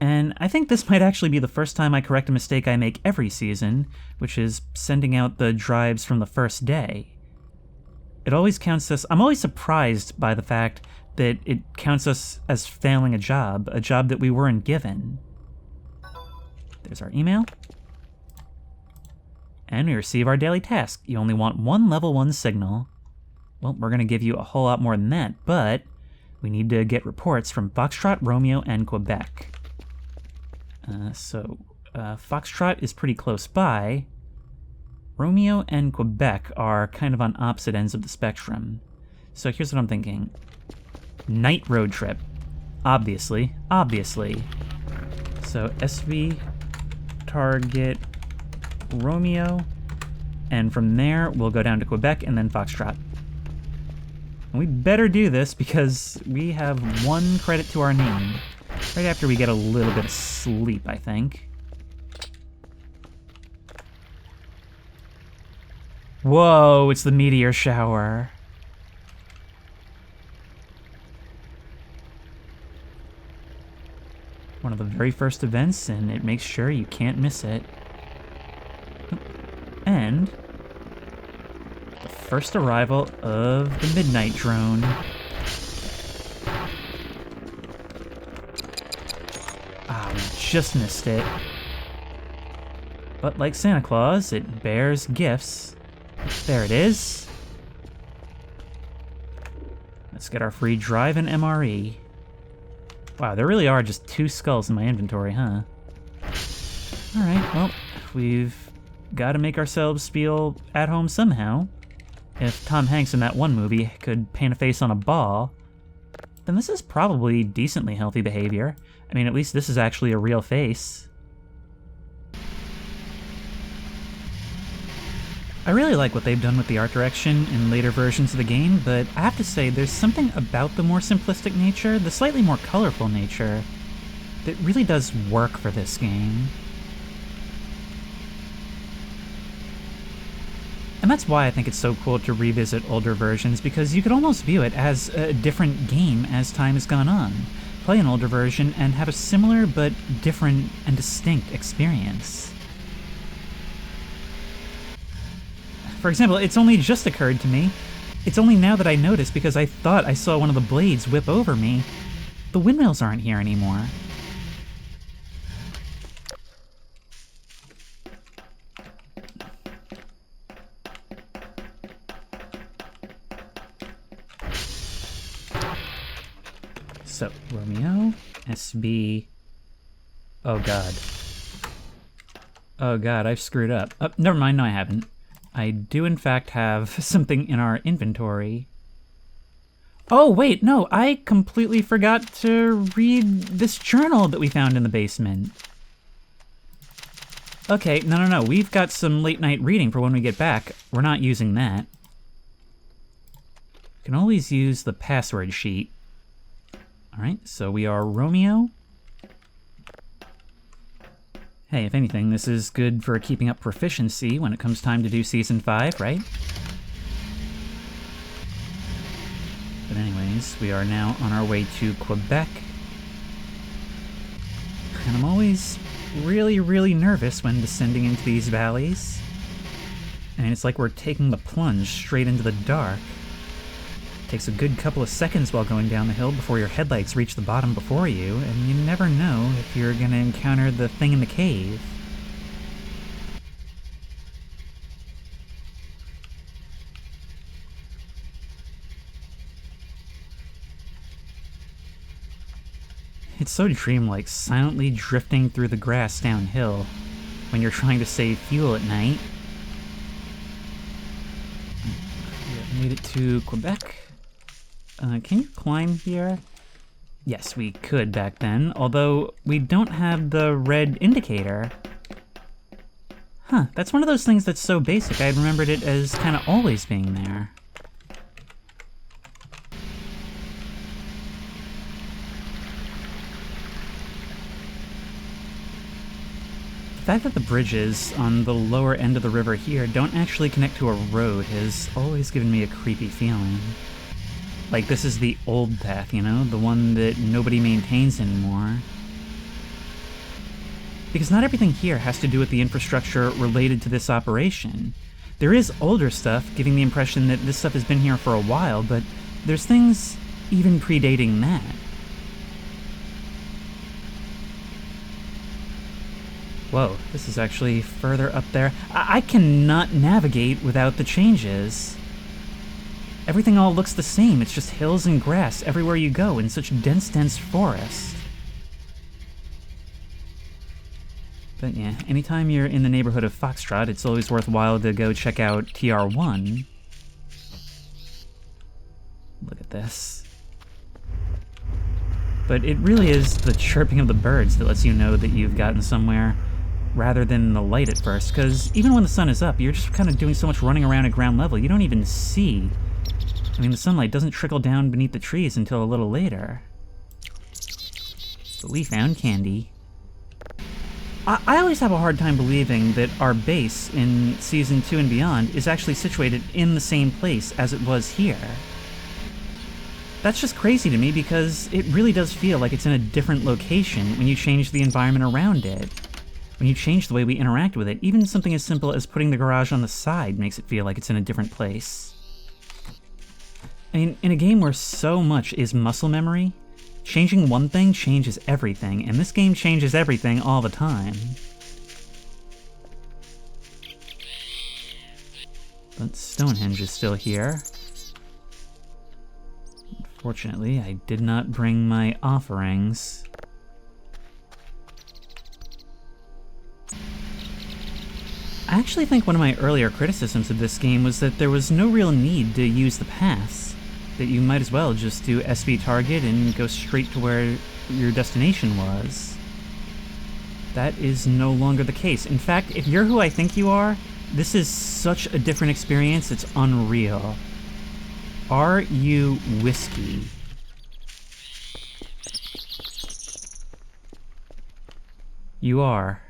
And I think this might actually be the first time I correct a mistake I make every season, which is sending out the drives from the first day. It always counts us... I'm always surprised by the fact that it counts us as failing a job that we weren't given. There's our email. And we receive our daily task. You only want 1 level 1 signal. Well, we're going to give you a whole lot more than that, but we need to get reports from Foxtrot, Romeo, and Quebec. Foxtrot is pretty close by. Romeo and Quebec are kind of on opposite ends of the spectrum. So here's what I'm thinking. Night road trip. Obviously. So SV target Romeo, and from there we'll go down to Quebec and then Foxtrot. And we better do this because we have 1 credit to our name. Right after we get a little bit of sleep, I think. Whoa, it's the meteor shower. One of the very first events, and it makes sure you can't miss it. And the first arrival of the midnight drone. Ah, we just missed it. But like Santa Claus, it bears gifts. There it is. Let's get our free drive and MRE. Wow, there really are just 2 skulls in my inventory, huh? Alright, well, we've got to make ourselves feel at home somehow. If Tom Hanks in that one movie could paint a face on a ball, then this is probably decently healthy behavior. I mean, at least this is actually a real face. I really like what they've done with the art direction in later versions of the game, but I have to say there's something about the more simplistic nature, the slightly more colorful nature, that really does work for this game. And that's why I think it's so cool to revisit older versions, because you could almost view it as a different game as time has gone on. Play an older version and have a similar but different and distinct experience. For example, it's only just occurred to me, it's only now that I noticed because I thought I saw one of the blades whip over me. The windmills aren't here anymore. So, Romeo, SB... Oh god. Oh god, I've screwed up. Oh, never mind, no I haven't. I do in fact have something in our inventory. Oh wait, no, I completely forgot to read this journal that we found in the basement. Okay, no, we've got some late night reading for when we get back. We're not using that. We can always use the password sheet. Alright, so we are Romeo. Hey, if anything, this is good for keeping up proficiency when it comes time to do Season 5, right? But anyways, we are now on our way to Quebec. And I'm always really, really nervous when descending into these valleys. I mean, it's like we're taking the plunge straight into the dark. It takes a good couple of seconds while going down the hill before your headlights reach the bottom before you, and you never know if you're gonna encounter the thing in the cave. It's so dreamlike, silently drifting through the grass downhill when you're trying to save fuel at night. We made it to Quebec. Can you climb here? Yes, we could back then, although we don't have the red indicator. Huh, that's one of those things that's so basic I remembered it as kind of always being there. The fact that the bridges on the lower end of the river here don't actually connect to a road has always given me a creepy feeling. Like this is the old path, you know? The one that nobody maintains anymore. Because not everything here has to do with the infrastructure related to this operation. There is older stuff, giving the impression that this stuff has been here for a while, but there's things even predating that. Whoa, this is actually further up there. I cannot navigate without the changes. Everything all looks the same, it's just hills and grass everywhere you go in such dense forest. But yeah, anytime you're in the neighborhood of Foxtrot, it's always worthwhile to go check out TR1. Look at this. But it really is the chirping of the birds that lets you know that you've gotten somewhere, rather than the light at first, because even when the sun is up, you're just kind of doing so much running around at ground level, you don't even see. I mean, the sunlight doesn't trickle down beneath the trees until a little later. But we found candy. I always have a hard time believing that our base in Season 2 and beyond is actually situated in the same place as it was here. That's just crazy to me because it really does feel like it's in a different location when you change the environment around it. When you change the way we interact with it, even something as simple as putting the garage on the side makes it feel like it's in a different place. I mean, in a game where so much is muscle memory, changing one thing changes everything, and this game changes everything all the time. But Stonehenge is still here. Unfortunately, I did not bring my offerings. I actually think one of my earlier criticisms of this game was that there was no real need to use the paths, that you might as well just do SV target and go straight to where your destination was. That is no longer the case. In fact, if you're who I think you are, this is such a different experience, it's unreal. Are you whiskey? You are.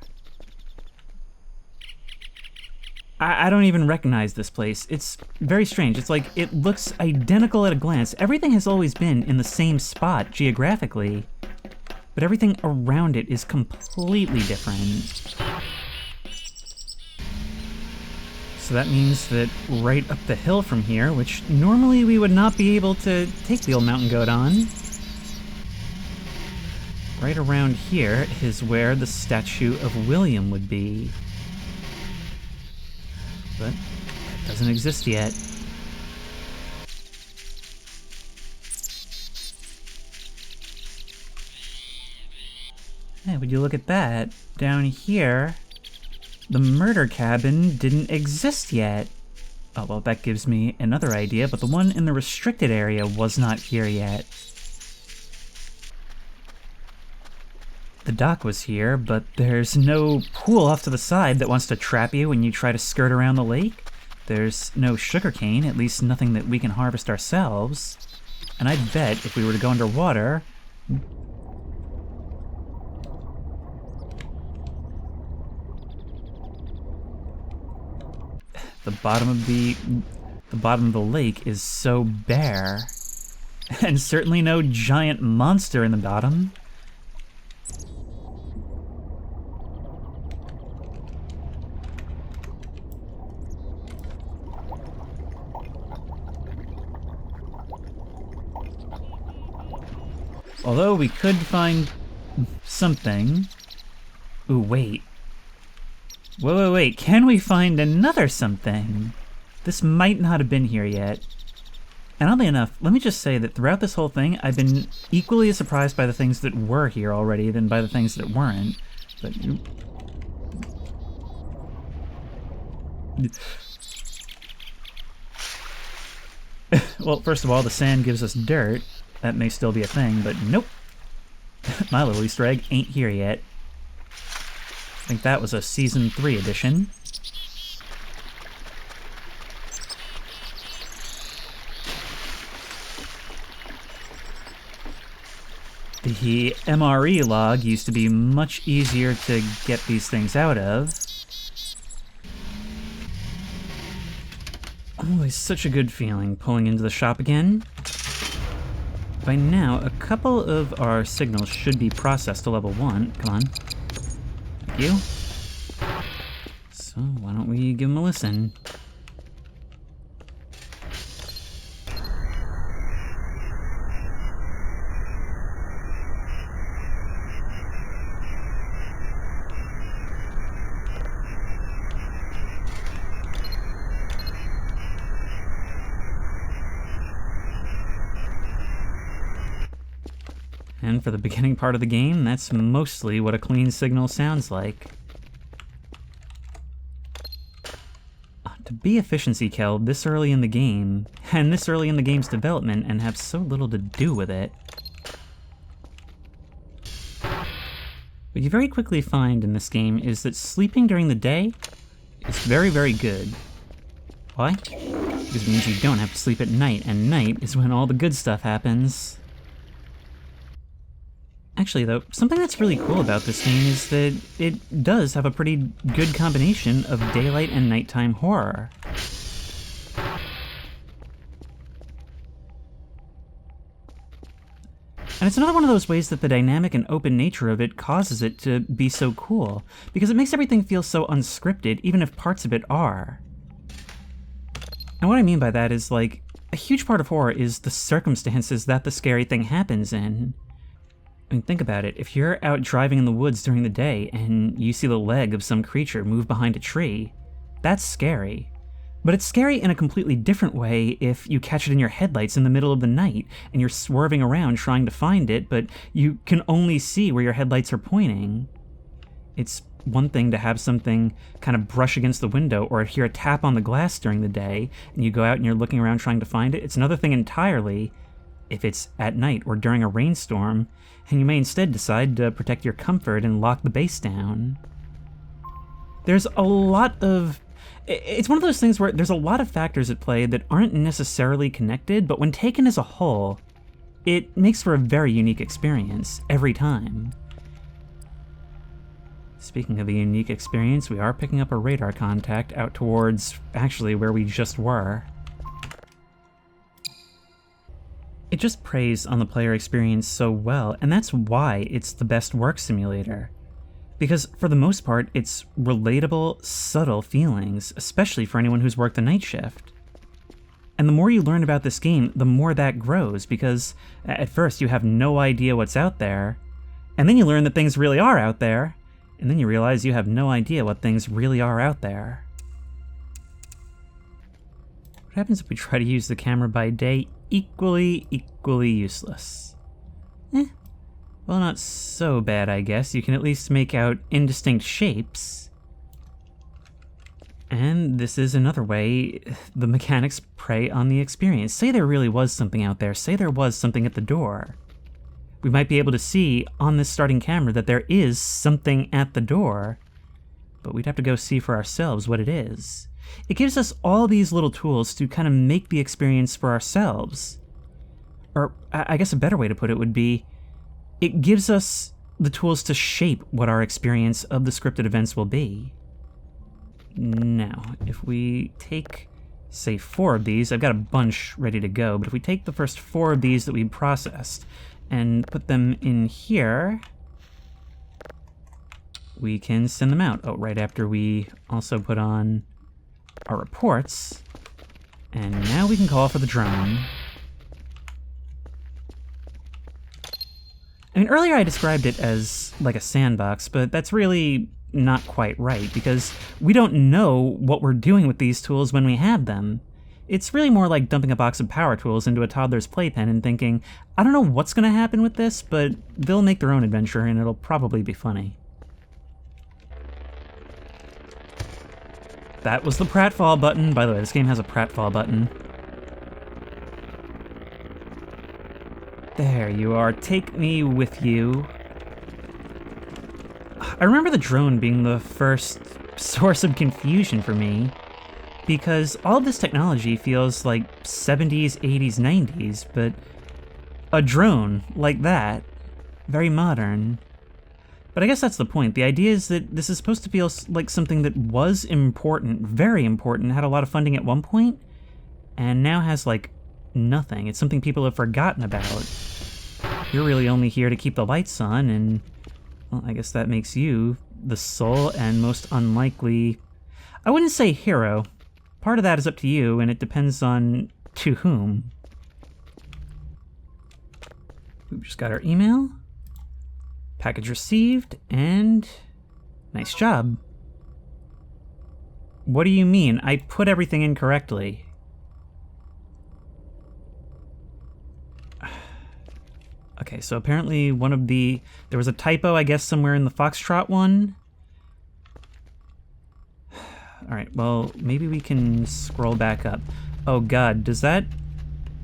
I don't even recognize this place. It's very strange. It's like it looks identical at a glance. Everything has always been in the same spot geographically, but everything around it is completely different. So that means that right up the hill from here, which normally we would not be able to take the old mountain goat on, right around here is where the statue of William would be. But that doesn't exist yet. Hey, would you look at that? Down here, the murder cabin didn't exist yet. Oh, well, that gives me another idea, but the one in the restricted area was not here yet. The dock was here, but there's no pool off to the side that wants to trap you when you try to skirt around the lake. There's no sugarcane, at least nothing that we can harvest ourselves. And I bet if we were to go underwater... The bottom of the lake is so bare. And certainly no giant monster in the bottom. Although we could find something. Ooh, wait. Wait, can we find another something? This might not have been here yet. And oddly enough, let me just say that throughout this whole thing, I've been equally as surprised by the things that were here already than by the things that weren't. But... well, first of all, the sand gives us dirt. That may still be a thing, but nope. My little Easter egg ain't here yet. I think that was a Season 3 edition. The MRE log used to be much easier to get these things out of. Always such a good feeling pulling into the shop again. By now, a couple of our signals should be processed to level 1. Come on. Thank you. So, why don't we give them a listen? And for the beginning part of the game, that's mostly what a clean signal sounds like. To be efficiency killed this early in the game, and this early in the game's development, and have so little to do with it. What you very quickly find in this game is that sleeping during the day is very, very good. Why? Because it means you don't have to sleep at night, and night is when all the good stuff happens. Actually, though, something that's really cool about this game is that it does have a pretty good combination of daylight and nighttime horror. And it's another one of those ways that the dynamic and open nature of it causes it to be so cool, because it makes everything feel so unscripted, even if parts of it are. And what I mean by that is, like, a huge part of horror is the circumstances that the scary thing happens in. I mean, think about it. If you're out driving in the woods during the day and you see the leg of some creature move behind a tree, that's scary. But it's scary in a completely different way if you catch it in your headlights in the middle of the night and you're swerving around trying to find it, but you can only see where your headlights are pointing. It's one thing to have something kind of brush against the window or hear a tap on the glass during the day and you go out and you're looking around trying to find it. It's another thing entirely if it's at night or during a rainstorm, and you may instead decide to protect your comfort and lock the base down. There's a lot of... It's one of those things where there's a lot of factors at play that aren't necessarily connected, but when taken as a whole, it makes for a very unique experience every time. Speaking of the unique experience, we are picking up a radar contact out towards, actually, where we just were. It just preys on the player experience so well, and that's why it's the best work simulator. Because for the most part, it's relatable, subtle feelings, especially for anyone who's worked the night shift. And the more you learn about this game, the more that grows, because at first you have no idea what's out there, and then you learn that things really are out there, and then you realize you have no idea what things really are out there. What happens if we try to use the camera by day? Equally useless. Well, not so bad, I guess. You can at least make out indistinct shapes. And this is another way the mechanics prey on the experience. Say there really was something out there. Say there was something at the door. We might be able to see on this starting camera that there is something at the door, but we'd have to go see for ourselves what it is. It gives us all these little tools to kind of make the experience for ourselves. Or I guess a better way to put it would be, it gives us the tools to shape what our experience of the scripted events will be. Now, if we take, say, 4 of these, I've got a bunch ready to go, but if we take the first 4 of these that we processed and put them in here, we can send them out. Oh, right after we also put on our reports. And now we can call for the drone. I mean, earlier I described it as like a sandbox, but that's really not quite right, because we don't know what we're doing with these tools when we have them. It's really more like dumping a box of power tools into a toddler's playpen and thinking, I don't know what's going to happen with this, but they'll make their own adventure and it'll probably be funny. That was the pratfall button. By the way, this game has a pratfall button. There you are. Take me with you. I remember the drone being the first source of confusion for me, because all of this technology feels like 70s, 80s, 90s, but a drone like that, very modern. But I guess that's the point. The idea is that this is supposed to feel like something that was important, very important, had a lot of funding at one point, and now has, like, nothing. It's something people have forgotten about. You're really only here to keep the lights on, and, well, I guess that makes you the sole and most unlikely... I wouldn't say hero. Part of that is up to you, and it depends on to whom. We've just got our email. Package received, and nice job. What do you mean? I put everything in correctly. Okay, so apparently there was a typo, I guess, somewhere in the Foxtrot one. Alright, well, maybe we can scroll back up. Oh god, does that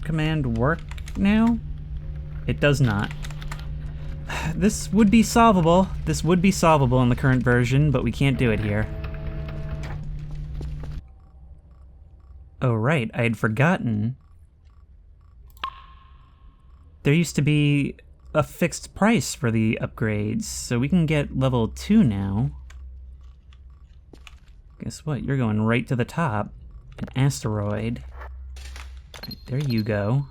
command work now? It does not. This would be solvable. This would be solvable in the current version, but we can't do it here. Oh right, I had forgotten. There used to be a fixed price for the upgrades, so we can get level 2 now. Guess what? You're going right to the top. An asteroid. Right, there you go.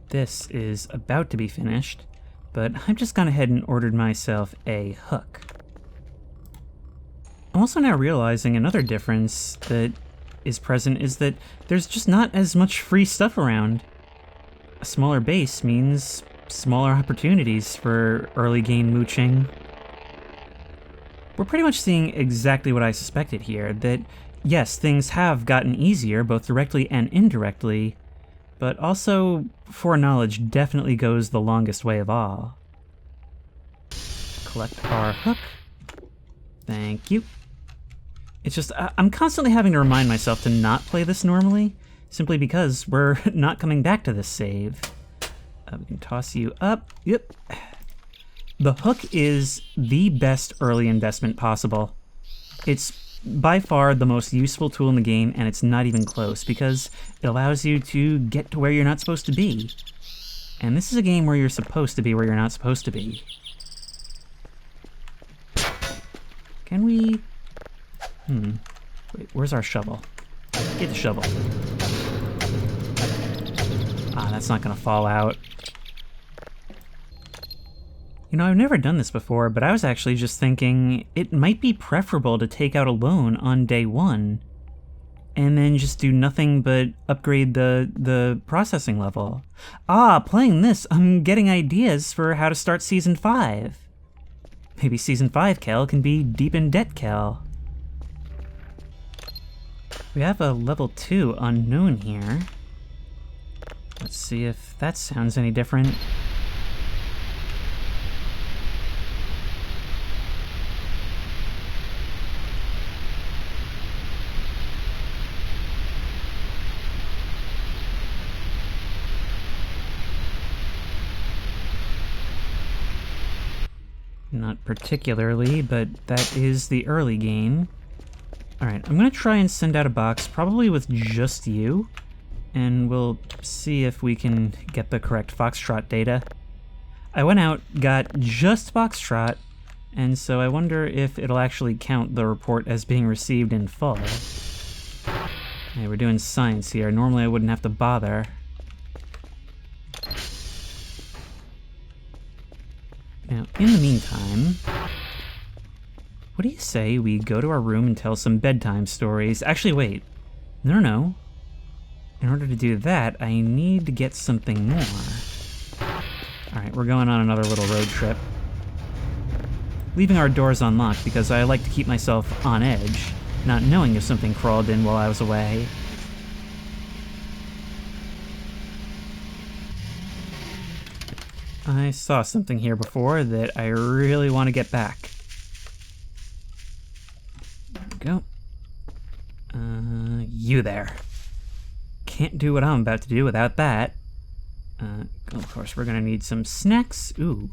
This is about to be finished, but I've just gone ahead and ordered myself a hook. I'm also now realizing another difference that is present is that there's just not as much free stuff around. A smaller base means smaller opportunities for early game mooching. We're pretty much seeing exactly what I suspected here, that yes, things have gotten easier, both directly and indirectly, but also foreknowledge definitely goes the longest way of all. Collect our hook. Thank you. It's just, I'm constantly having to remind myself to not play this normally, simply because we're not coming back to this save. We can toss you up. Yep. The hook is the best early investment possible. It's by far the most useful tool in the game, and it's not even close, because it allows you to get to where you're not supposed to be. And this is a game where you're supposed to be where you're not supposed to be. Can we... Wait, where's our shovel? Get the shovel. Ah, that's not gonna fall out. You know, I've never done this before, but I was actually just thinking it might be preferable to take out a loan on day 1, and then just do nothing but upgrade the processing level. Ah, playing this, I'm getting ideas for how to start Season 5. Maybe Season 5 Cal can be deep in debt Cal. We have a level 2 unknown here. Let's see if that sounds any different. Not particularly, but that is the early game. Alright, I'm gonna try and send out a box, probably with just you, and we'll see if we can get the correct Foxtrot data. I went out, got just Foxtrot, And so I wonder if it'll actually count the report as being received in full. Hey, we're doing science here. Normally I wouldn't have to bother. Now, in the meantime, what do you say we go to our room and tell some bedtime stories? Actually, wait. No. In order to do that, I need to get something more. Alright, we're going on another little road trip. Leaving our doors unlocked because I like to keep myself on edge, not knowing if something crawled in while I was away. I saw something here before that I really want to get back. There we go. You there. Can't do what I'm about to do without that. Of course, we're gonna need some snacks. Ooh.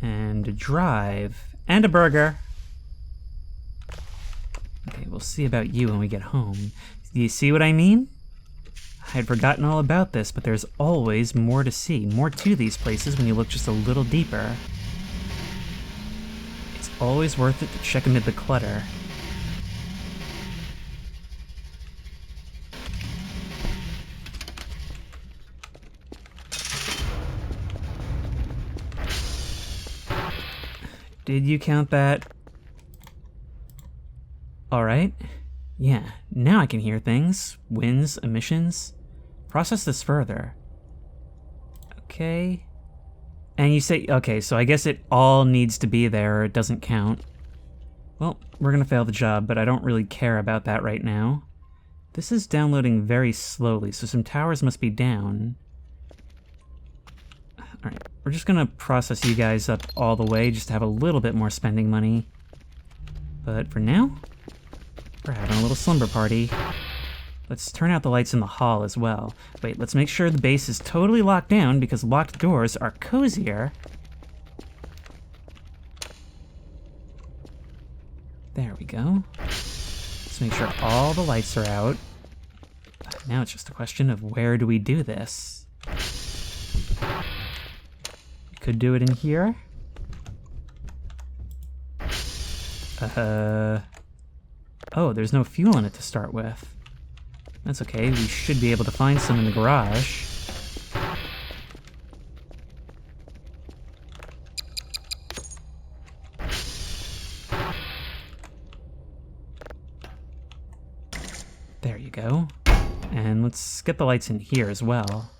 And a drive. And a burger. Okay, we'll see about you when we get home. Do you see what I mean? I had forgotten all about this, but there's always more to see. More to these places when you look just a little deeper. It's always worth it to check amid the clutter. Did you count that? Alright. Yeah, now I can hear things. Winds, emissions. Process this further. Okay. And you say, okay, so I guess it all needs to be there or it doesn't count. Well, we're gonna fail the job, but I don't really care about that right now. This is downloading very slowly, so some towers must be down. Alright, we're just gonna process you guys up all the way just to have a little bit more spending money. But for now, we're having a little slumber party. Let's turn out the lights in the hall as well. Wait, let's make sure the base is totally locked down because locked doors are cozier. There we go. Let's make sure all the lights are out. Now it's just a question of where do we do this? Could do it in here. Oh, there's no fuel in it to start with. That's okay, we should be able to find some in the garage. There you go. And let's get the lights in here as well.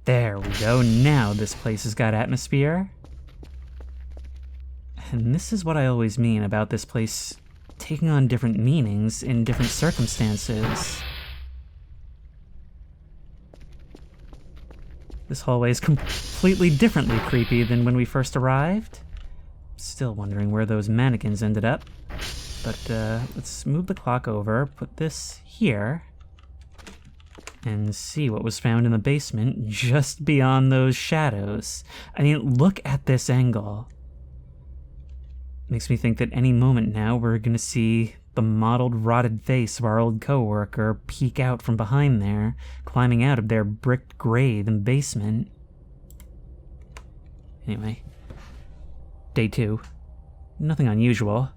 There we go, now this place has got atmosphere. And this is what I always mean about this place taking on different meanings in different circumstances. This hallway is completely differently creepy than when we first arrived. Still wondering where those mannequins ended up. But let's move the clock over, put this here, and see what was found in the basement just beyond those shadows. I mean, look at this angle. Makes me think that any moment now we're gonna see the mottled, rotted face of our old co-worker peek out from behind there, climbing out of their bricked grave in the basement. Anyway, day 2. Nothing unusual.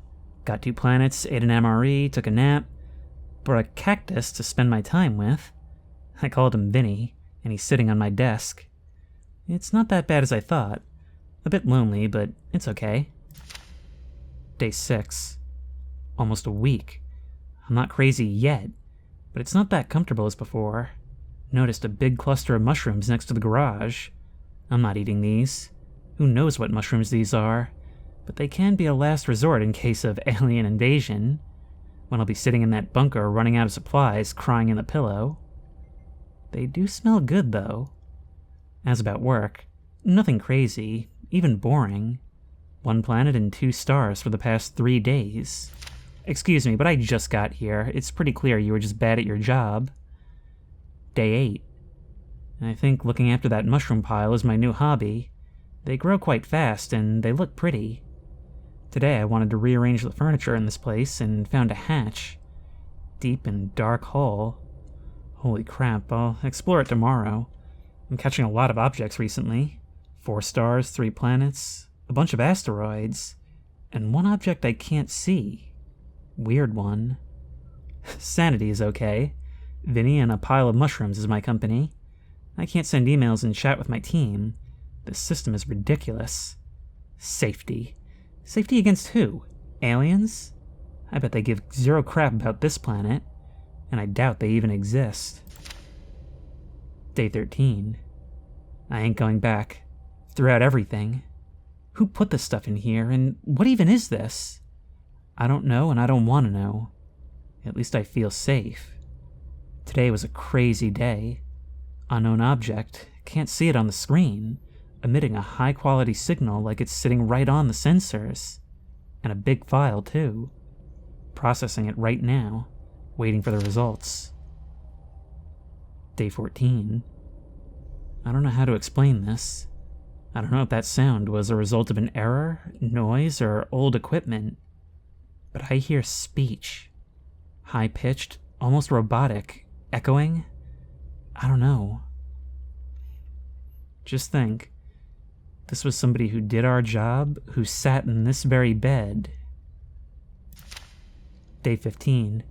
Got 2 planets, ate an MRE, took a nap, brought a cactus to spend my time with. I called him Vinny, and he's sitting on my desk. It's not that bad as I thought. A bit lonely, but it's okay. Day 6. Almost a week. I'm not crazy yet, but it's not that comfortable as before. Noticed a big cluster of mushrooms next to the garage. I'm not eating these. Who knows what mushrooms these are, but they can be a last resort in case of alien invasion. When I'll be sitting in that bunker running out of supplies, crying in the pillow. They do smell good, though. As about work, nothing crazy, even boring. 1 planet and 2 stars for the past 3 days. Excuse me, but I just got here. It's pretty clear you were just bad at your job. Day 8. I think looking after that mushroom pile is my new hobby. They grow quite fast, and they look pretty. Today I wanted to rearrange the furniture in this place and found a hatch. Deep and dark hole. Holy crap, I'll explore it tomorrow. I'm catching a lot of objects recently. 4 stars, 3 planets, a bunch of asteroids, and one object I can't see. Weird one. Sanity is okay. Vinny and a pile of mushrooms is my company. I can't send emails and chat with my team. This system is ridiculous. Safety. Safety against who? Aliens? I bet they give 0 crap about this planet, and I doubt they even exist. Day 13. I ain't going back. Threw out everything. Who put this stuff in here, and what even is this? I don't know, and I don't want to know. At least I feel safe. Today was a crazy day. Unknown object, can't see it on the screen, emitting a high-quality signal like it's sitting right on the sensors. And a big file, too. Processing it right now, waiting for the results. Day 14. I don't know how to explain this. I don't know if that sound was a result of an error, noise, or old equipment. But I hear speech. High-pitched, almost robotic, echoing. I don't know. Just think. This was somebody who did our job, who sat in this very bed. Day 15.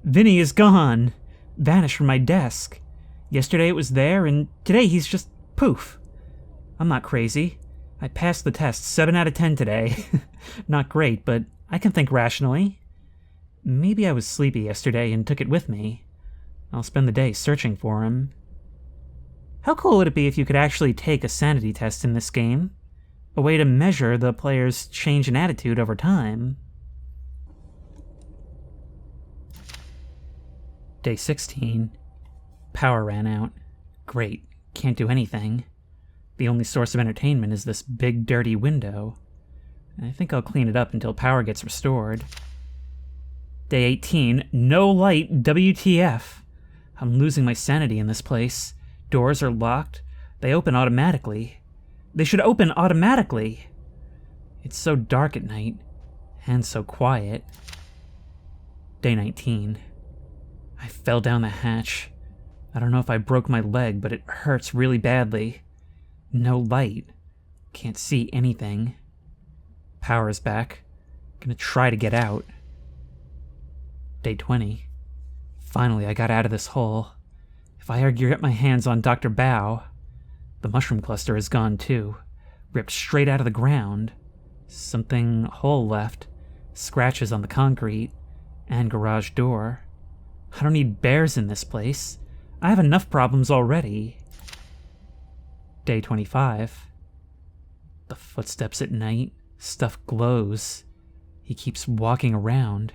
Vinny is gone! Vanished from my desk. Yesterday it was there, and today he's just poof. I'm not crazy. I passed the test 7 out of 10 today. Not great, but I can think rationally. Maybe I was sleepy yesterday and took it with me. I'll spend the day searching for him. How cool would it be if you could actually take a sanity test in this game? A way to measure the player's change in attitude over time. Day 16. Power ran out. Great. Can't do anything. The only source of entertainment is this big dirty window. I think I'll clean it up until power gets restored. Day 18. No light, WTF. I'm losing my sanity in this place. Doors are locked. They open automatically. They should open automatically. It's so dark at night, and so quiet. Day 19. I fell down the hatch. I don't know if I broke my leg, but it hurts really badly. No light. Can't see anything. Power's back. Gonna try to get out. Day 20. Finally, I got out of this hole. If I ever get my hands on Dr. Bao... The mushroom cluster is gone too. Ripped straight out of the ground. Something whole left. Scratches on the concrete. And garage door. I don't need bears in this place. I have enough problems already. Day 25. The footsteps at night. Stuff glows. He keeps walking around.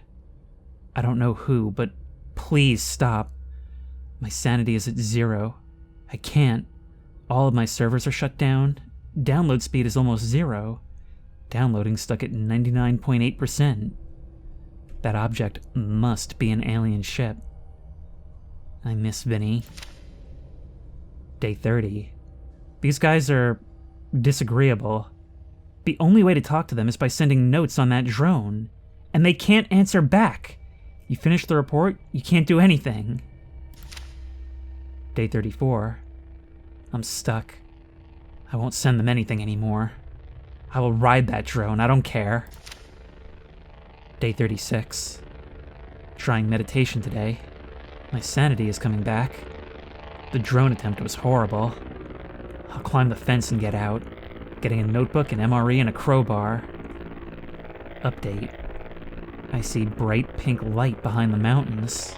I don't know who, but please stop. My sanity is at 0. I can't. All of my servers are shut down. Download speed is almost 0. Downloading stuck at 99.8%. That object must be an alien ship. I miss Vinny. Day 30. These guys are disagreeable. The only way to talk to them is by sending notes on that drone. And they can't answer back. You finish the report, you can't do anything. Day 34. I'm stuck. I won't send them anything anymore. I will ride that drone, I don't care. Day 36. Trying meditation today. My sanity is coming back. The drone attempt was horrible. I'll climb the fence and get out. Getting a notebook, an MRE, and a crowbar. Update. I see bright pink light behind the mountains.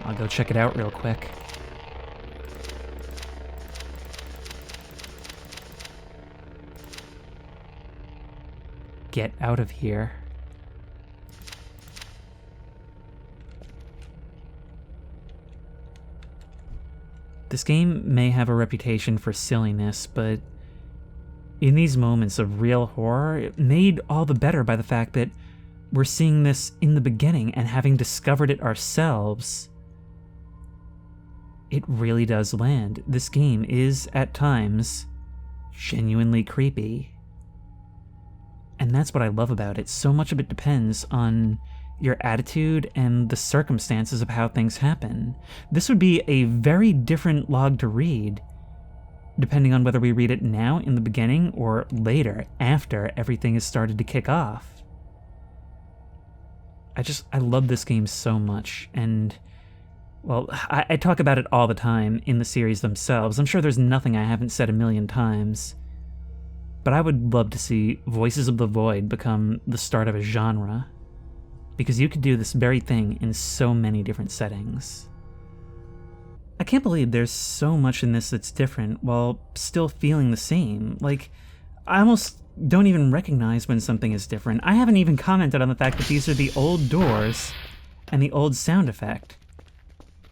I'll go check it out real quick. Get out of here. This game may have a reputation for silliness, but in these moments of real horror, it made all the better by the fact that we're seeing this in the beginning and having discovered it ourselves. It really does land. This game is, at times, genuinely creepy. And that's what I love about it. So much of it depends on your attitude and the circumstances of how things happen. This would be a very different log to read depending on whether we read it now in the beginning or later after everything has started to kick off. I love this game so much, and, well, I talk about it all the time in the series themselves. I'm sure there's nothing I haven't said a million times. But I would love to see Voices of the Void become the start of a genre, because you could do this very thing in so many different settings. I can't believe there's so much in this that's different while still feeling the same. Like, I almost don't even recognize when something is different. I haven't even commented on the fact that these are the old doors and the old sound effect.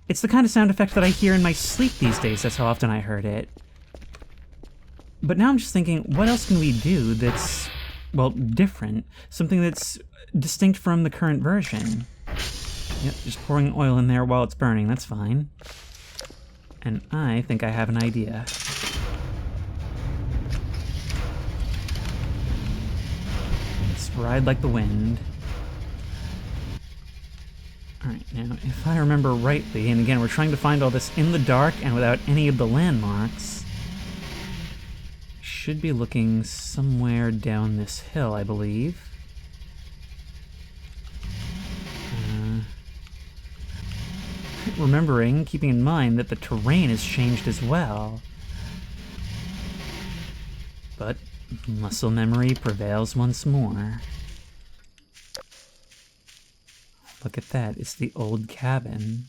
It's the kind of sound effect that I hear in my sleep these days, that's how often I heard it. But now I'm just thinking, what else can we do that's, well, different? Something that's distinct from the current version. Yep, just pouring oil in there while it's burning, that's fine. And I think I have an idea. Let's ride like the wind. Alright, now, if I remember rightly, and again, we're trying to find all this in the dark and without any of the landmarks, should be looking somewhere down this hill, I believe. Remembering, keeping in mind that the terrain has changed as well. But muscle memory prevails once more. Look at that, it's the old cabin.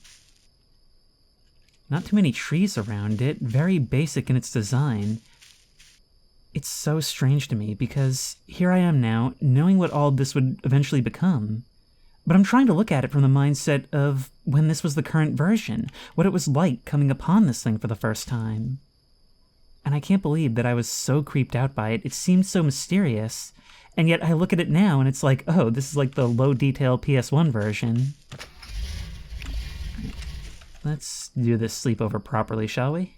Not too many trees around it, very basic in its design. It's so strange to me because here I am now, knowing what all this would eventually become. But I'm trying to look at it from the mindset of when this was the current version, what it was like coming upon this thing for the first time. And I can't believe that I was so creeped out by it. It seemed so mysterious, and yet I look at it now and it's like, oh, this is like the low-detail PS1 version. Let's do this sleepover properly, shall we?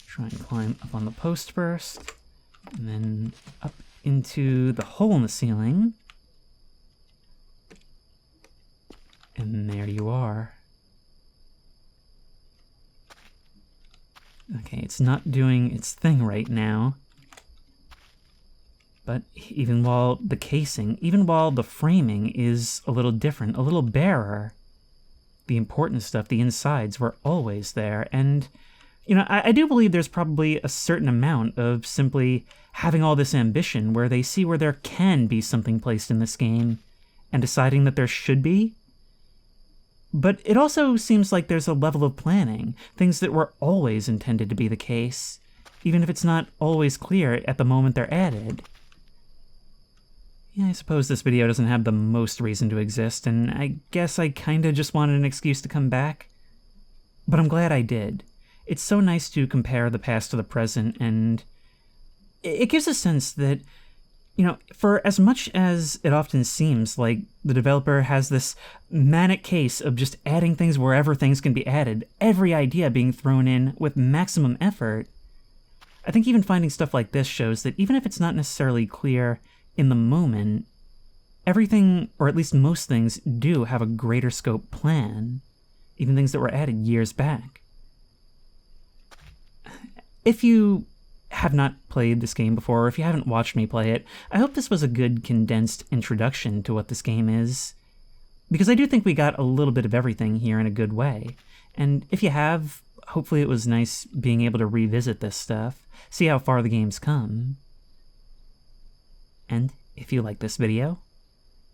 Try and climb up on the post first, and then up into the hole in the ceiling. And there you are. Okay, it's not doing its thing right now. But even while the casing, even while the framing is a little different, a little barer, the important stuff, the insides, were always there. And, you know, I do believe there's probably a certain amount of simply having all this ambition where they see where there can be something placed in this game and deciding that there should be. But it also seems like there's a level of planning, things that were always intended to be the case, even if it's not always clear at the moment they're added. Yeah, I suppose this video doesn't have the most reason to exist, and I guess I kinda just wanted an excuse to come back. But I'm glad I did. It's so nice to compare the past to the present, and it gives a sense that, you know, for as much as it often seems like the developer has this manic case of just adding things wherever things can be added, every idea being thrown in with maximum effort, I think even finding stuff like this shows that even if it's not necessarily clear in the moment, everything, or at least most things, do have a greater scope plan, even things that were added years back. If you have not played this game before, or if you haven't watched me play it, I hope this was a good condensed introduction to what this game is, because I do think we got a little bit of everything here in a good way. And if you have, hopefully it was nice being able to revisit this stuff, see how far the game's come. And if you like this video,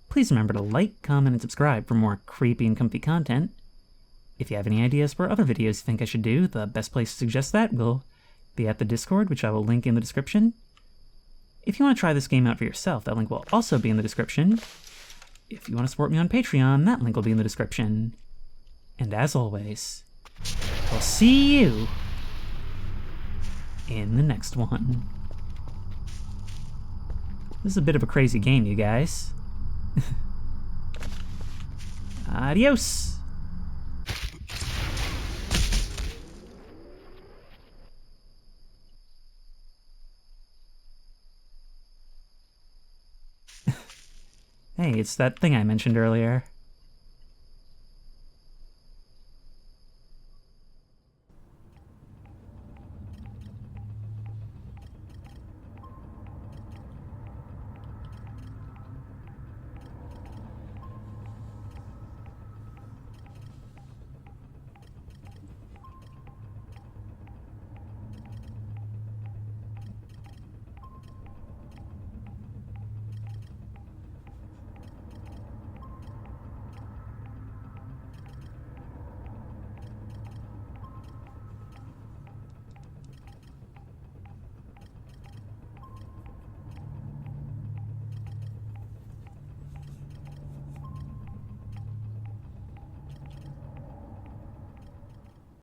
please remember to like, comment, and subscribe for more creepy and comfy content. If you have any ideas for other videos you think I should do, the best place to suggest that will be at the Discord, which I will link in the description. If you want to try this game out for yourself, that link will also be in the description. If you want to support me on Patreon, that link will be in the description. And as always, I'll see you in the next one. This is a bit of a crazy game, you guys. Adios! Hey, it's that thing I mentioned earlier.